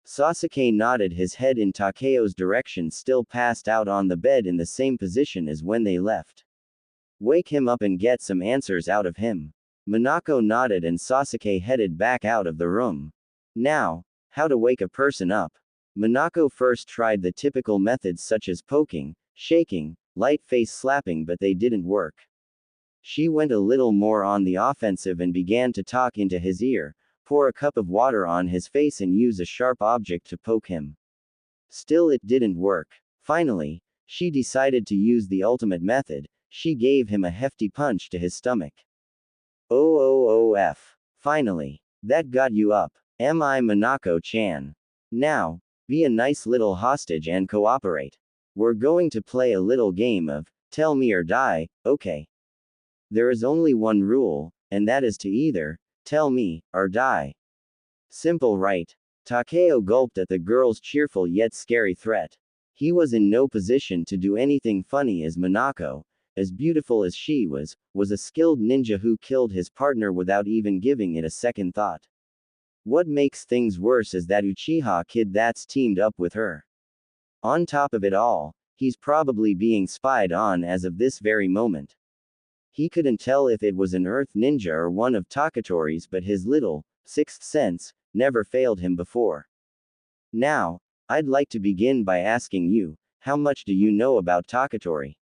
Sasuke nodded his head in Takeo's direction, still passed out on the bed in the same position as when they left. Wake him up and get some answers out of him. Minako nodded and Sasuke headed back out of the room. Now, how to wake a person up. Minako first tried the typical methods such as poking, shaking, light face slapping, but they didn't work. She went a little more on the offensive and began to talk into his ear, pour a cup of water on his face and use a sharp object to poke him. Still it didn't work. Finally, she decided to use the ultimate method. She gave him a hefty punch to his stomach. OOOF. Finally. That got you up. Am I Minako-chan? Now, be a nice little hostage and cooperate. We're going to play a little game of, tell me or die, okay? There is only one rule, and that is to either, tell me, or die. Simple, right? Takeo gulped at the girl's cheerful yet scary threat. He was in no position to do anything funny, as Minako, as beautiful as she was a skilled ninja who killed his partner without even giving it a second thought. What makes things worse is that Uchiha kid that's teamed up with her. On top of it all, he's probably being spied on as of this very moment. He couldn't tell if it was an Earth ninja or one of Takatori's, but his little, sixth sense, never failed him before. Now, I'd like to begin by asking you, how much do you know about Takatori?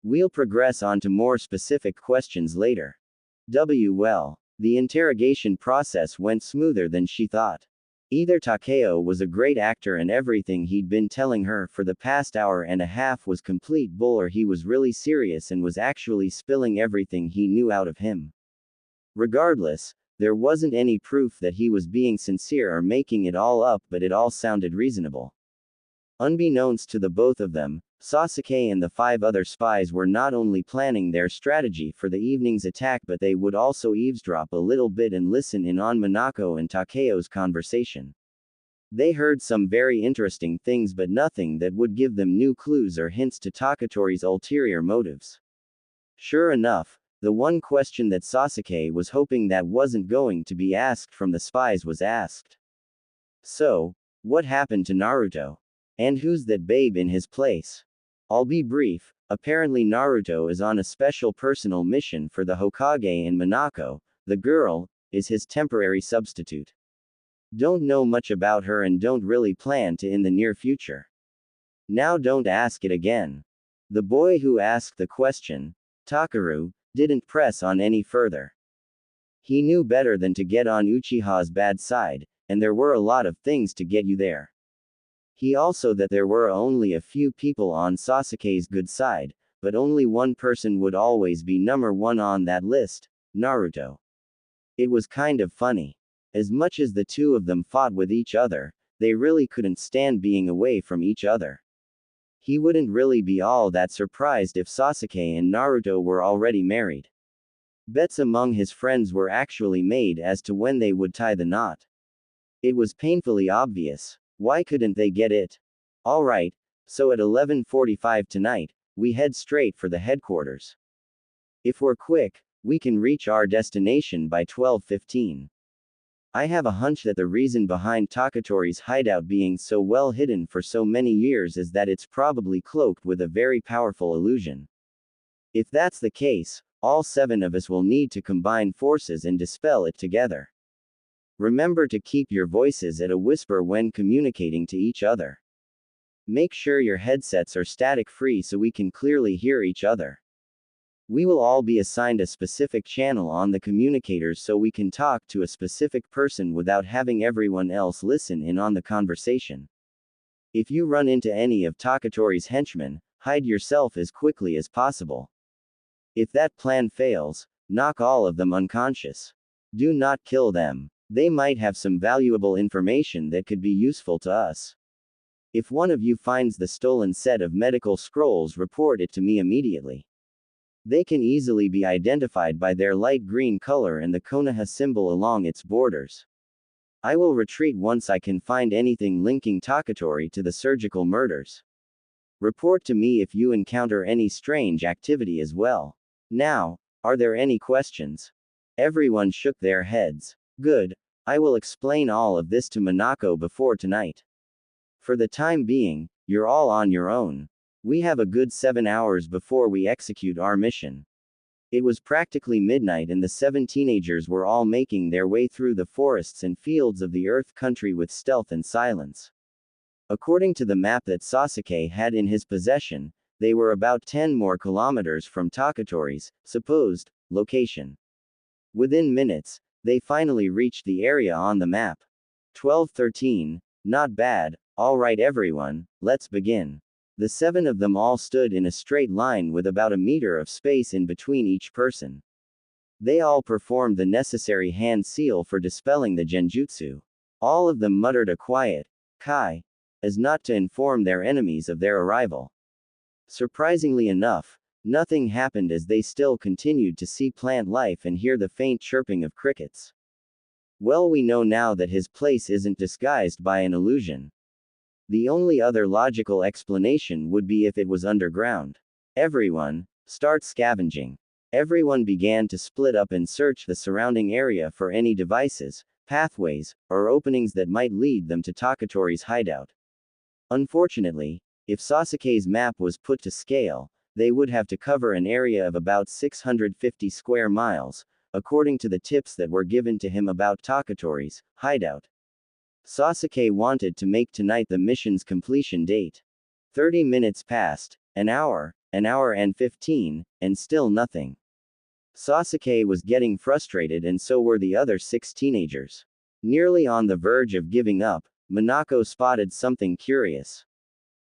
We'll progress on to more specific questions later. Well, the interrogation process went smoother than she thought. Either Takeo was a great actor and everything he'd been telling her for the past hour and a half was complete bull, or he was really serious and was actually spilling everything he knew out of him. Regardless, there wasn't any proof that he was being sincere or making it all up, but it all sounded reasonable. Unbeknownst to the both of them, Sasuke and the 5 other spies were not only planning their strategy for the evening's attack, but they would also eavesdrop a little bit and listen in on Minako and Takeo's conversation. They heard some very interesting things, but nothing that would give them new clues or hints to Takatori's ulterior motives. Sure enough, the one question that Sasuke was hoping that wasn't going to be asked from the spies was asked. So, what happened to Naruto? And who's that babe in his place? I'll be brief. Apparently Naruto is on a special personal mission for the Hokage, and Minako, the girl, is his temporary substitute. Don't know much about her and don't really plan to in the near future. Now don't ask it again. The boy who asked the question, Takaru, didn't press on any further. He knew better than to get on Uchiha's bad side, and there were a lot of things to get you there. He also that there were only a few people on Sasuke's good side, but only one person would always be number one on that list, Naruto. It was kind of funny. As much as the two of them fought with each other, they really couldn't stand being away from each other. He wouldn't really be all that surprised if Sasuke and Naruto were already married. Bets among his friends were actually made as to when they would tie the knot. It was painfully obvious. Why couldn't they get it? Alright, so at 11:45 tonight, we head straight for the headquarters. If we're quick, we can reach our destination by 12:15. I have a hunch that the reason behind Takatori's hideout being so well hidden for so many years is that it's probably cloaked with a very powerful illusion. If that's the case, all 7 of us will need to combine forces and dispel it together. Remember to keep your voices at a whisper when communicating to each other. Make sure your headsets are static free so we can clearly hear each other. We will all be assigned a specific channel on the communicators so we can talk to a specific person without having everyone else listen in on the conversation. If you run into any of Takatori's henchmen, hide yourself as quickly as possible. If that plan fails, knock all of them unconscious. Do not kill them. They might have some valuable information that could be useful to us. If one of you finds the stolen set of medical scrolls, report it to me immediately. They can easily be identified by their light green color and the Konoha symbol along its borders. I will retreat once I can find anything linking Takatori to the surgical murders. Report to me if you encounter any strange activity as well. Now, are there any questions? Everyone shook their heads. Good. I will explain all of this to Minako before tonight. For the time being, you're all on your own. We have a good 7 hours before we execute our mission. It was practically midnight and the 7 teenagers were all making their way through the forests and fields of the Earth Country with stealth and silence. According to the map that Sasuke had in his possession, they were about 10 more kilometers from Takatori's supposed location. Within minutes, they finally reached the area on the map. 12:13, not bad. Alright everyone, let's begin. The 7 of them all stood in a straight line with about a meter of space in between each person. They all performed the necessary hand seal for dispelling the genjutsu. All of them muttered a quiet kai, as not to inform their enemies of their arrival. Surprisingly enough, nothing happened as they still continued to see plant life and hear the faint chirping of crickets. Well, we know now that his place isn't disguised by an illusion. The only other logical explanation would be if it was underground. Everyone, start scavenging. Everyone began to split up and search the surrounding area for any devices, pathways, or openings that might lead them to Takatori's hideout. Unfortunately, if Sasuke's map was put to scale, they would have to cover an area of about 650 square miles, according to the tips that were given to him about Takatori's hideout. Sasuke wanted to make tonight the mission's completion date. 30 minutes passed, an hour and 15, and still nothing. Sasuke was getting frustrated and so were the other 6 teenagers. Nearly on the verge of giving up, Minako spotted something curious.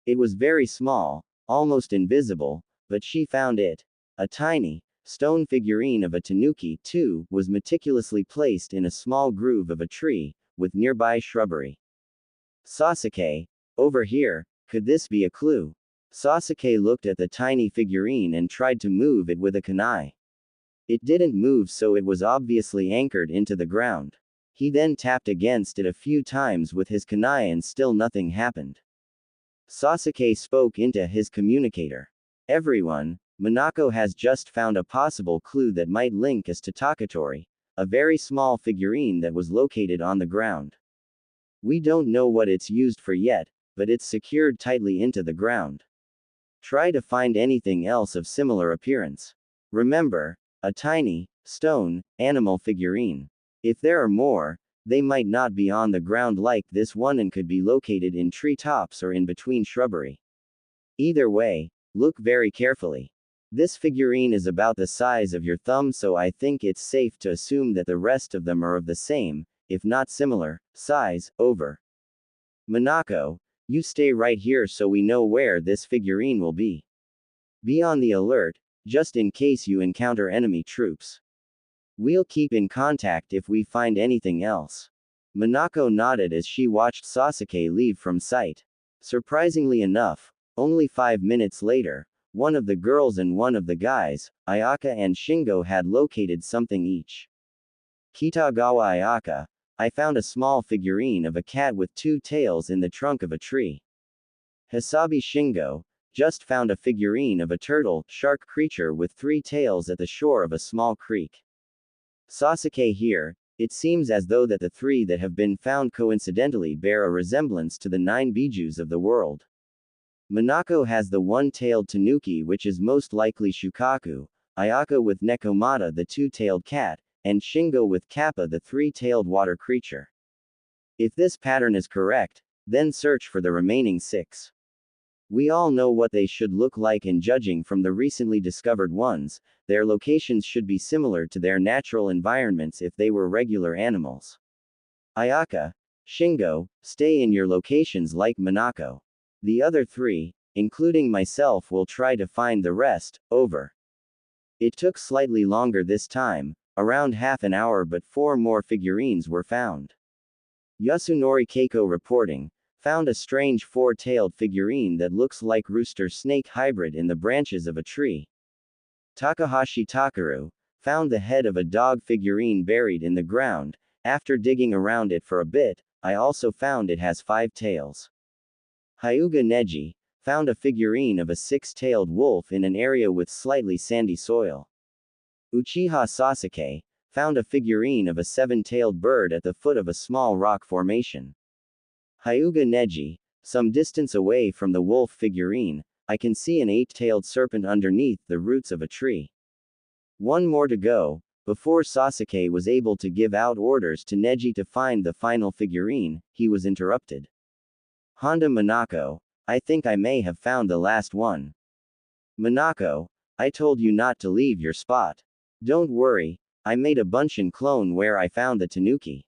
It was very small, almost invisible, but she found it. A tiny, stone figurine of a tanuki, too, was meticulously placed in a small groove of a tree, with nearby shrubbery. Sasuke, over here, Could this be a clue? Sasuke looked at the tiny figurine and tried to move it with a kunai. It didn't move, so it was obviously anchored into the ground. He then tapped against it a few times with his kunai and still nothing happened. Sasuke spoke into his communicator. Everyone, Minako has just found a possible clue that might link us to Takatori, a very small figurine that was located on the ground. We don't know what it's used for yet, but it's secured tightly into the ground. Try to find anything else of similar appearance. Remember, a tiny, stone, animal figurine. If there are more, they might not be on the ground like this one and could be located in treetops or in between shrubbery. Either way, look very carefully. This figurine is about the size of your thumb, so I think it's safe to assume that the rest of them are of the same, if not similar, size. Over. Minako, you stay right here so we know where this figurine will be. Be on the alert, just in case you encounter enemy troops. We'll keep in contact if we find anything else. Minako nodded as she watched Sasuke leave from sight. Surprisingly enough, only 5 minutes later, one of the girls and one of the guys, Ayaka and Shingo, had located something each. Kitagawa Ayaka, I found a small figurine of a cat with 2 tails in the trunk of a tree. Hisabi Shingo, just found a figurine of a turtle, shark creature with 3 tails at the shore of a small creek. Sasuke here, it seems as though that the 3 that have been found coincidentally bear a resemblance to the 9 bijus of the world. Minako has the 1-tailed tanuki, which is most likely Shukaku, Ayaka with Nekomata the 2-tailed cat, and Shingo with Kappa the 3-tailed water creature. If this pattern is correct, then search for the remaining 6. We all know what they should look like, and judging from the recently discovered ones, their locations should be similar to their natural environments if they were regular animals. Ayaka, Shingo, stay in your locations like Minako. The other 3, including myself, will try to find the rest. Over. It took slightly longer this time, around half an hour, but 4 more figurines were found. Yasunori Keiko reporting, found a strange 4-tailed figurine that looks like rooster-snake hybrid in the branches of a tree. Takahashi Takaru, found the head of a dog figurine buried in the ground. After digging around it for a bit, I also found it has 5 tails. Hyuga Neji, found a figurine of a 6-tailed wolf in an area with slightly sandy soil. Uchiha Sasuke, found a figurine of a 7-tailed bird at the foot of a small rock formation. Hyuga Neji, some distance away from the wolf figurine, I can see an 8-tailed serpent underneath the roots of a tree. 1 more to go, before Sasuke was able to give out orders to Neji to find the final figurine. He was interrupted. Honda Minako, I think I may have found the last one. Minako, I told you not to leave your spot. Don't worry, I made a Bunshin clone where I found the tanuki.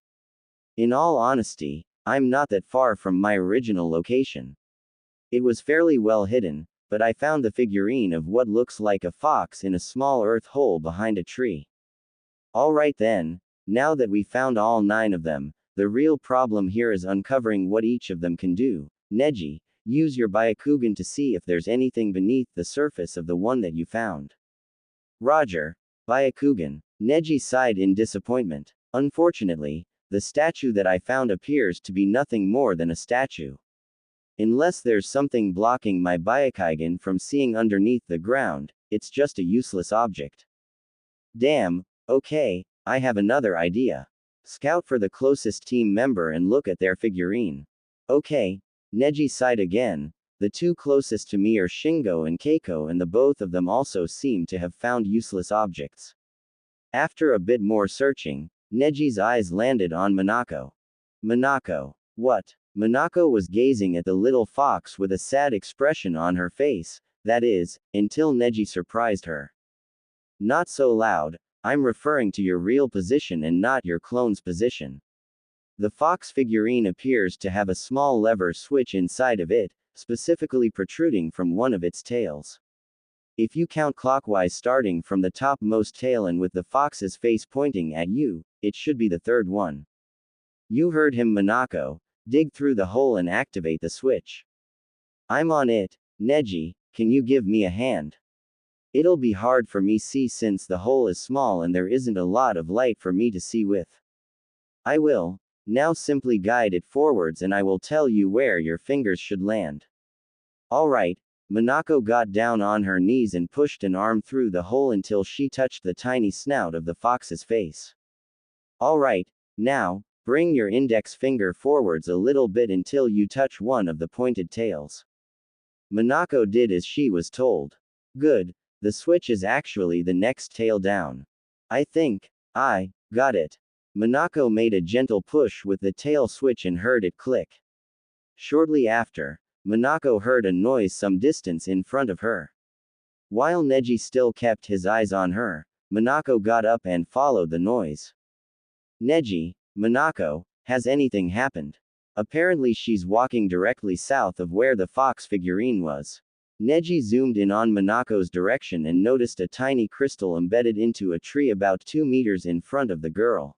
In all honesty, I'm not that far from my original location. It was fairly well hidden, but I found the figurine of what looks like a fox in a small earth hole behind a tree. Alright then, now that we found all 9 of them, the real problem here is uncovering what each of them can do. Neji, use your Byakugan to see if there's anything beneath the surface of the one that you found. Roger. Byakugan. Neji sighed in disappointment. Unfortunately, the statue that I found appears to be nothing more than a statue. Unless there's something blocking my Byakugan from seeing underneath the ground, it's just a useless object. Damn, okay, I have another idea. Scout for the closest team member and look at their figurine. Okay, Neji sighed again. The 2 closest to me are Shingo and Keiko, and the both of them also seem to have found useless objects. After a bit more searching, Neji's eyes landed on Minako. Minako. What? Minako was gazing at the little fox with a sad expression on her face, that is, until Neji surprised her. Not so loud, I'm referring to your real position and not your clone's position. The fox figurine appears to have a small lever switch inside of it, specifically protruding from one of its tails. If you count clockwise starting from the topmost tail and with the fox's face pointing at you, it should be the 3rd one. You heard him, Minako. Dig through the hole and activate the switch. I'm on it. Neji, can you give me a hand? It'll be hard for me see since the hole is small and there isn't a lot of light for me to see with. I will. Now simply guide it forwards and I will tell you where your fingers should land. Alright. Minako got down on her knees and pushed an arm through the hole until she touched the tiny snout of the fox's face. Alright, now, bring your index finger forwards a little bit until you touch one of the pointed tails. Minako did as she was told. Good, the switch is actually the next tail down. I think I got it. Minako made a gentle push with the tail switch and heard it click. Shortly after, Minako heard a noise some distance in front of her. While Neji still kept his eyes on her, Minako got up and followed the noise. Neji, Minako, has anything happened? Apparently she's walking directly south of where the fox figurine was. Neji zoomed in on Minako's direction and noticed a tiny crystal embedded into a tree about 2 meters in front of the girl.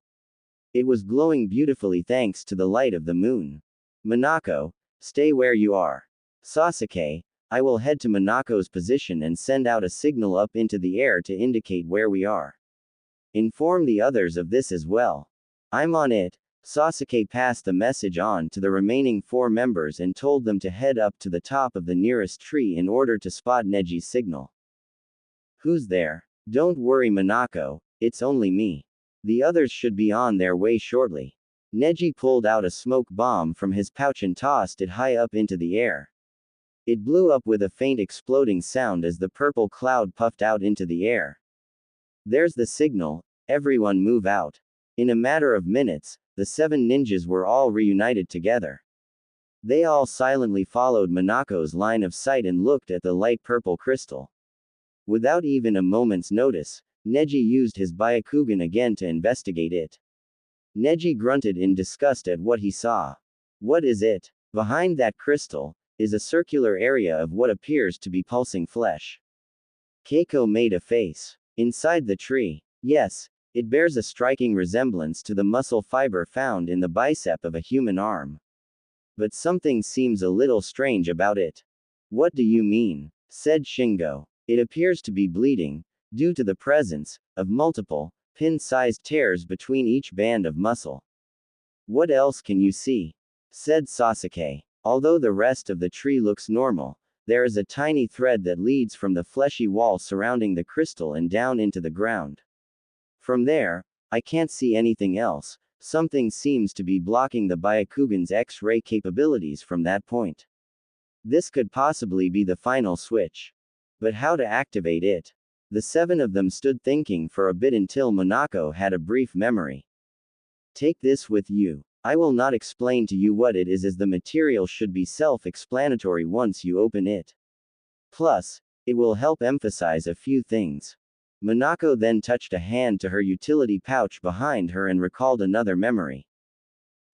It was glowing beautifully thanks to the light of the moon. Minako, stay where you are. Sasuke, I will head to Minako's position and send out a signal up into the air to indicate where we are. Inform the others of this as well. I'm on it. Sasuke passed the message on to the remaining 4 members and told them to head up to the top of the nearest tree in order to spot Neji's signal. Who's there? Don't worry Minako, it's only me. The others should be on their way shortly. Neji pulled out a smoke bomb from his pouch and tossed it high up into the air. It blew up with a faint exploding sound as the purple cloud puffed out into the air. There's the signal, everyone move out. In a matter of minutes, the 7 ninjas were all reunited together. They all silently followed Minako's line of sight and looked at the light purple crystal. Without even a moment's notice, Neji used his Byakugan again to investigate it. Neji grunted in disgust at what he saw. What is it? Behind that crystal is a circular area of what appears to be pulsing flesh. Keiko made a face. Inside the tree. Yes, it bears a striking resemblance to the muscle fiber found in the bicep of a human arm. But something seems a little strange about it. What do you mean? Said Shingo. It appears to be bleeding, due to the presence of multiple, pin-sized tears between each band of muscle. What else can you see? Said Sasuke. Although the rest of the tree looks normal, there is a tiny thread that leads from the fleshy wall surrounding the crystal and down into the ground. From there, I can't see anything else. Something seems to be blocking the Byakugan's X-ray capabilities from that point. This could possibly be the final switch. But how to activate it? The 7 of them stood thinking for a bit until Minako had a brief memory. Take this with you. I will not explain to you what it is as the material should be self-explanatory once you open it. Plus, it will help emphasize a few things. Minako then touched a hand to her utility pouch behind her and recalled another memory.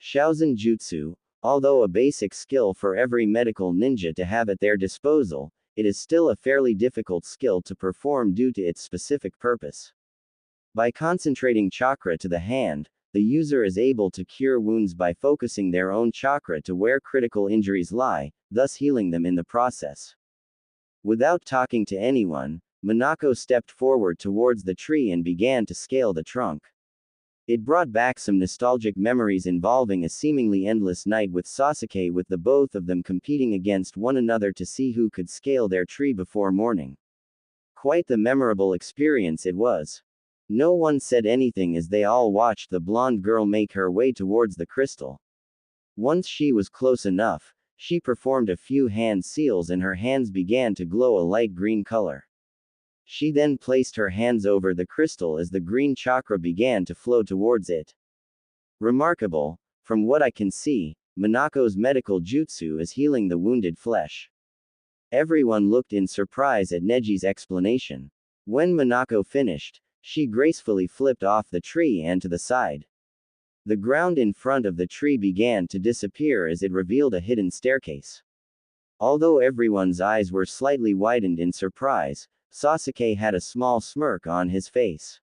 Shaozen Jutsu, although a basic skill for every medical ninja to have at their disposal, it is still a fairly difficult skill to perform due to its specific purpose. By concentrating chakra to the hand, the user is able to cure wounds by focusing their own chakra to where critical injuries lie, thus healing them in the process. Without talking to anyone, Minako stepped forward towards the tree and began to scale the trunk. It brought back some nostalgic memories involving a seemingly endless night with Sasuke, with the both of them competing against one another to see who could scale their tree before morning. Quite the memorable experience it was. No one said anything as they all watched the blonde girl make her way towards the crystal. Once she was close enough, she performed a few hand seals and her hands began to glow a light green color. She then placed her hands over the crystal as the green chakra began to flow towards it. Remarkable, from what I can see, Minako's medical jutsu is healing the wounded flesh. Everyone looked in surprise at Neji's explanation. When Minako finished, she gracefully flipped off the tree and to the side. The ground in front of the tree began to disappear as it revealed a hidden staircase. Although everyone's eyes were slightly widened in surprise, Sasuke had a small smirk on his face.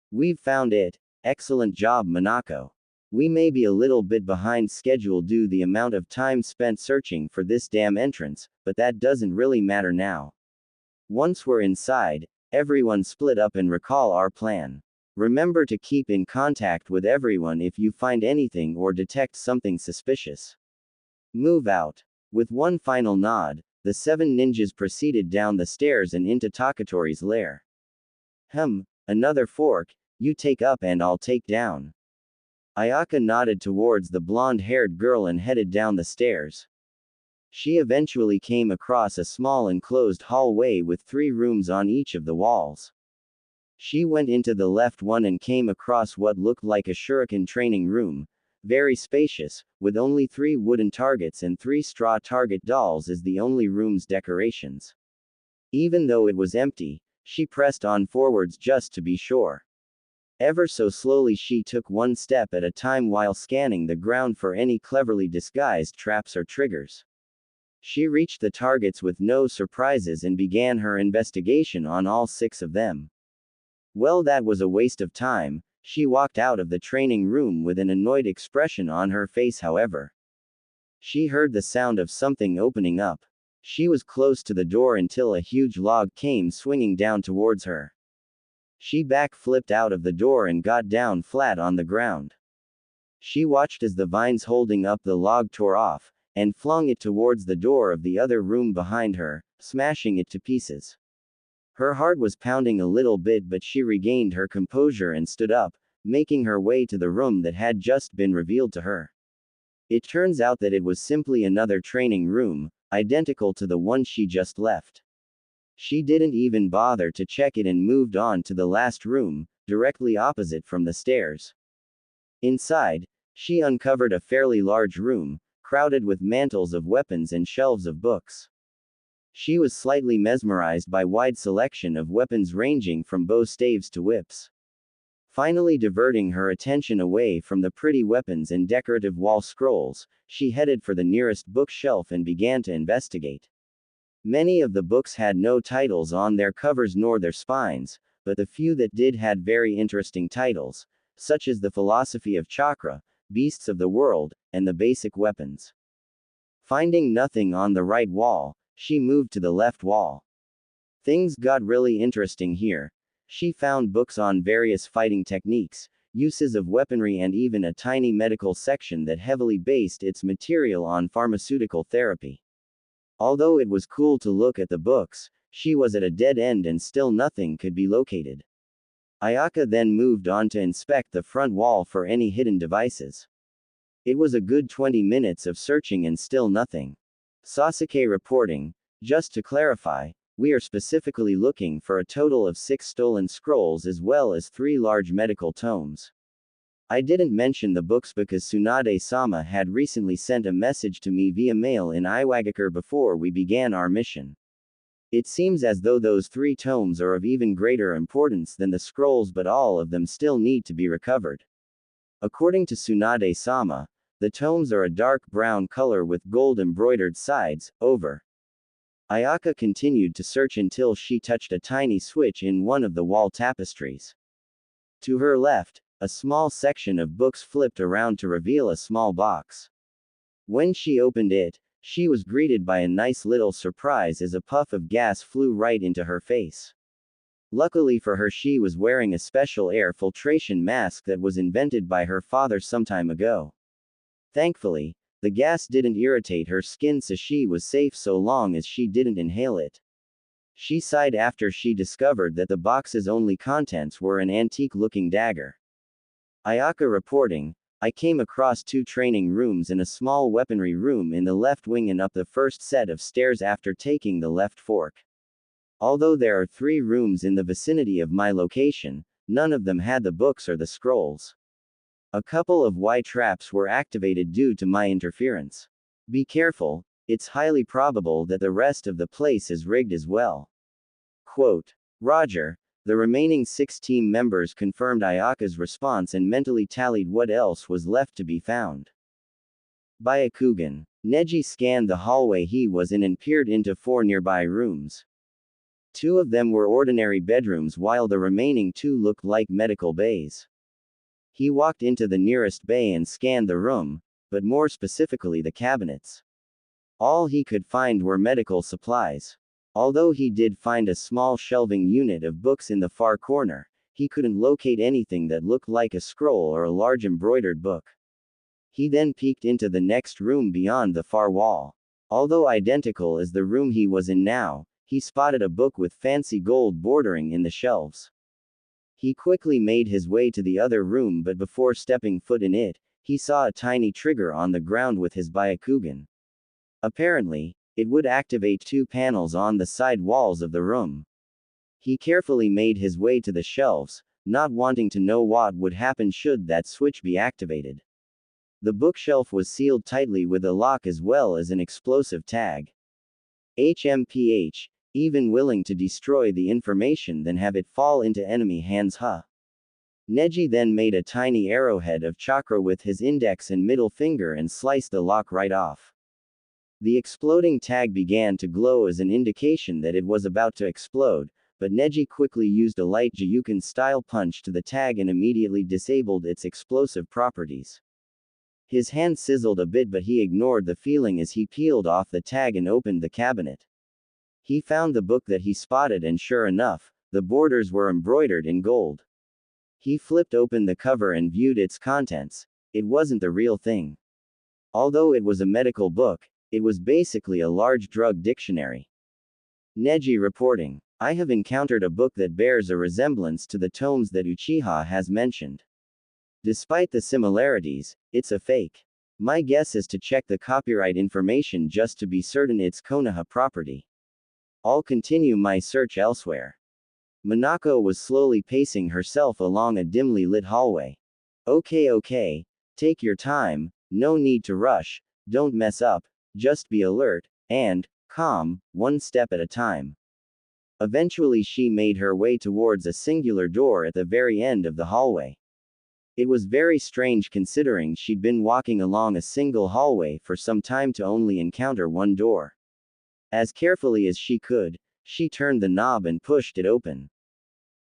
We've found it. Excellent job, Minako. We may be a little bit behind schedule due to the amount of time spent searching for this damn entrance, but that doesn't really matter now. Once we're inside, everyone split up and recall our plan. Remember to keep in contact with everyone if you find anything or detect something suspicious. Move out. With one final nod, the 7 ninjas proceeded down the stairs and into Takatori's lair. Another fork, you take up and I'll take down. Ayaka nodded towards the blonde-haired girl and headed down the stairs. She eventually came across a small enclosed hallway with 3 rooms on each of the walls. She went into the left one and came across what looked like a shuriken training room, very spacious, with only 3 wooden targets and 3 straw target dolls as the only room's decorations. Even though it was empty, she pressed on forwards just to be sure. Ever so slowly she took one step at a time while scanning the ground for any cleverly disguised traps or triggers. She reached the targets with no surprises and began her investigation on all 6 of them. Well, that was a waste of time. She walked out of the training room with an annoyed expression on her face. However, she heard the sound of something opening up. She was close to the door until a huge log came swinging down towards her. She backflipped out of the door and got down flat on the ground. She watched as the vines holding up the log tore off, and flung it towards the door of the other room behind her, smashing it to pieces. Her heart was pounding a little bit, but she regained her composure and stood up, making her way to the room that had just been revealed to her. It turns out that it was simply another training room, identical to the one she just left. She didn't even bother to check it and moved on to the last room, directly opposite from the stairs. Inside, she uncovered a fairly large room, crowded with mantles of weapons and shelves of books. She was slightly mesmerized by wide selection of weapons ranging from bow staves to whips. Finally diverting her attention away from the pretty weapons and decorative wall scrolls, she headed for the nearest bookshelf and began to investigate. Many of the books had no titles on their covers nor their spines, but the few that did had very interesting titles, such as The Philosophy of Chakra, Beasts of the World, and The Basic Weapons. Finding nothing on the right wall, she moved to the left wall. Things got really interesting here. She found books on various fighting techniques, uses of weaponry, and even a tiny medical section that heavily based its material on pharmaceutical therapy. Although it was cool to look at the books, she was at a dead end and still nothing could be located. Ayaka then moved on to inspect the front wall for any hidden devices. It was a good 20 minutes of searching and still nothing. Sasuke reporting, just to clarify, we are specifically looking for a total of 6 stolen scrolls as well as 3 large medical tomes. I didn't mention the books because Tsunade-sama had recently sent a message to me via mail in Iwagakure before we began our mission. It seems as though those 3 tomes are of even greater importance than the scrolls, but all of them still need to be recovered. According to Tsunade-sama, the tomes are a dark brown color with gold embroidered sides. Over. Ayaka continued to search until she touched a tiny switch in one of the wall tapestries. To her left, a small section of books flipped around to reveal a small box. When she opened it, she was greeted by a nice little surprise as a puff of gas flew right into her face. Luckily for her, she was wearing a special air filtration mask that was invented by her father some time ago. Thankfully, the gas didn't irritate her skin, so she was safe so long as she didn't inhale it. She sighed after she discovered that the box's only contents were an antique-looking dagger. Ayaka reporting, I came across 2 training rooms and a small weaponry room in the left wing and up the first set of stairs after taking the left fork. Although there are 3 rooms in the vicinity of my location, none of them had the books or the scrolls. A couple of Y traps were activated due to my interference. Be careful, it's highly probable that the rest of the place is rigged as well. Quote, Roger. The remaining 6 team members confirmed Ayaka's response and mentally tallied what else was left to be found. Byakugan. Neji scanned the hallway he was in and peered into 4 nearby rooms. 2 of them were ordinary bedrooms while the remaining 2 looked like medical bays. He walked into the nearest bay and scanned the room, but more specifically the cabinets. All he could find were medical supplies. Although he did find a small shelving unit of books in the far corner, he couldn't locate anything that looked like a scroll or a large embroidered book. He then peeked into the next room beyond the far wall. Although identical as the room he was in now, he spotted a book with fancy gold bordering in the shelves. He quickly made his way to the other room, but before stepping foot in it, he saw a tiny trigger on the ground with his Byakugan. Apparently, it would activate two panels on the side walls of the room. He carefully made his way to the shelves, not wanting to know what would happen should that switch be activated. The bookshelf was sealed tightly with a lock as well as an explosive tag. HMPH, even willing to destroy the information than have it fall into enemy hands. Neji then made a tiny arrowhead of chakra with his index and middle finger and sliced the lock right off. The exploding tag began to glow as an indication that it was about to explode, but Neji quickly used a light Juyuken-style punch to the tag and immediately disabled its explosive properties. His hand sizzled a bit, but he ignored the feeling as he peeled off the tag and opened the cabinet. He found the book that he spotted, and sure enough, the borders were embroidered in gold. He flipped open the cover and viewed its contents. It wasn't the real thing. Although it was a medical book, it was basically a large drug dictionary. Neji reporting. I have encountered a book that bears a resemblance to the tomes that Uchiha has mentioned. Despite the similarities, it's a fake. My guess is to check the copyright information just to be certain it's Konoha property. I'll continue my search elsewhere. Minako was slowly pacing herself along a dimly lit hallway. Okay, take your time, no need to rush, don't mess up, just be alert, and calm, one step at a time. Eventually she made her way towards a singular door at the very end of the hallway. It was very strange considering she'd been walking along a single hallway for some time to only encounter one door. As carefully as she could, she turned the knob and pushed it open.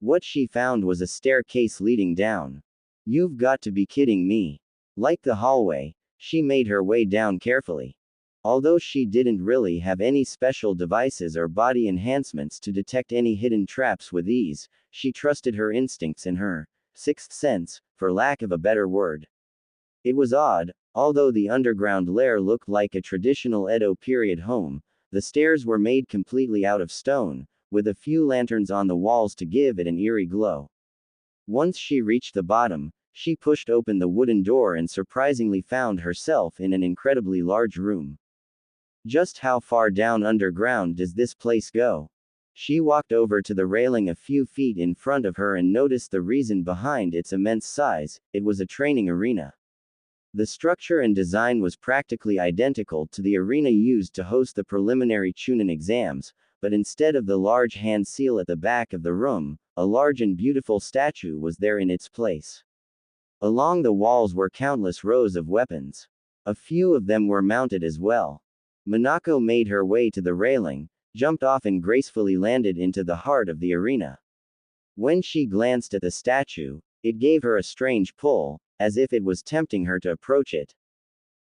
What she found was a staircase leading down. You've got to be kidding me. Like the hallway, she made her way down carefully. Although she didn't really have any special devices or body enhancements to detect any hidden traps with ease, she trusted her instincts and her sixth sense, for lack of a better word. It was odd, although the underground lair looked like a traditional Edo period home, the stairs were made completely out of stone, with a few lanterns on the walls to give it an eerie glow. Once she reached the bottom, she pushed open the wooden door and surprisingly found herself in an incredibly large room. Just how far down underground does this place go? She walked over to the railing a few feet in front of her and noticed the reason behind its immense size. It was a training arena. The structure and design was practically identical to the arena used to host the preliminary Chunin exams, but instead of the large hand seal at the back of the room, a large and beautiful statue was there in its place. Along the walls were countless rows of weapons. A few of them were mounted as well. Minako made her way to the railing, jumped off and gracefully landed into the heart of the arena. When she glanced at the statue, it gave her a strange pull, as if it was tempting her to approach it.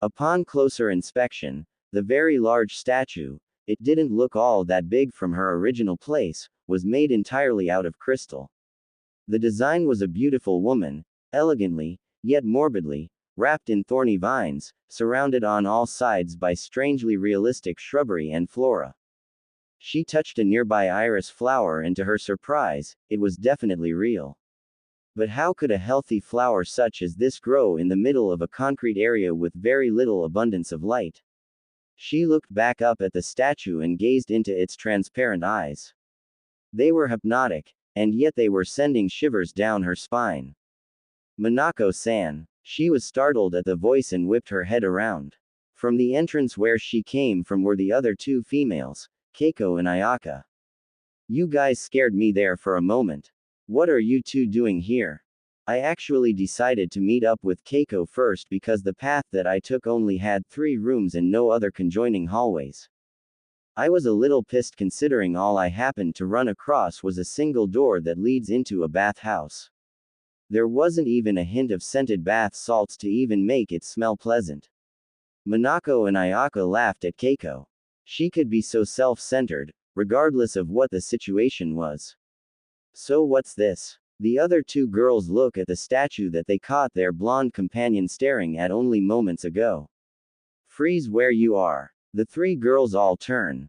Upon closer inspection, the very large statue, it didn't look all that big from her original place, was made entirely out of crystal. The design was a beautiful woman, elegantly, yet morbidly, wrapped in thorny vines, surrounded on all sides by strangely realistic shrubbery and flora. She touched a nearby iris flower and to her surprise, it was definitely real. But how could a healthy flower such as this grow in the middle of a concrete area with very little abundance of light? She looked back up at the statue and gazed into its transparent eyes. They were hypnotic, and yet they were sending shivers down her spine. Minako-san. She was startled at the voice and whipped her head around. From the entrance where she came from were the other two females, Keiko and Ayaka. You guys scared me there for a moment. What are you two doing here? I actually decided to meet up with Keiko first because the path that I took only had 3 rooms and no other conjoining hallways. I was a little pissed considering all I happened to run across was a single door that leads into a bathhouse. There wasn't even a hint of scented bath salts to even make it smell pleasant. Minako and Ayaka laughed at Keiko. She could be so self-centered, regardless of what the situation was. So what's this? The other two girls look at the statue that they caught their blonde companion staring at only moments ago. Freeze where you are. The three girls all turn.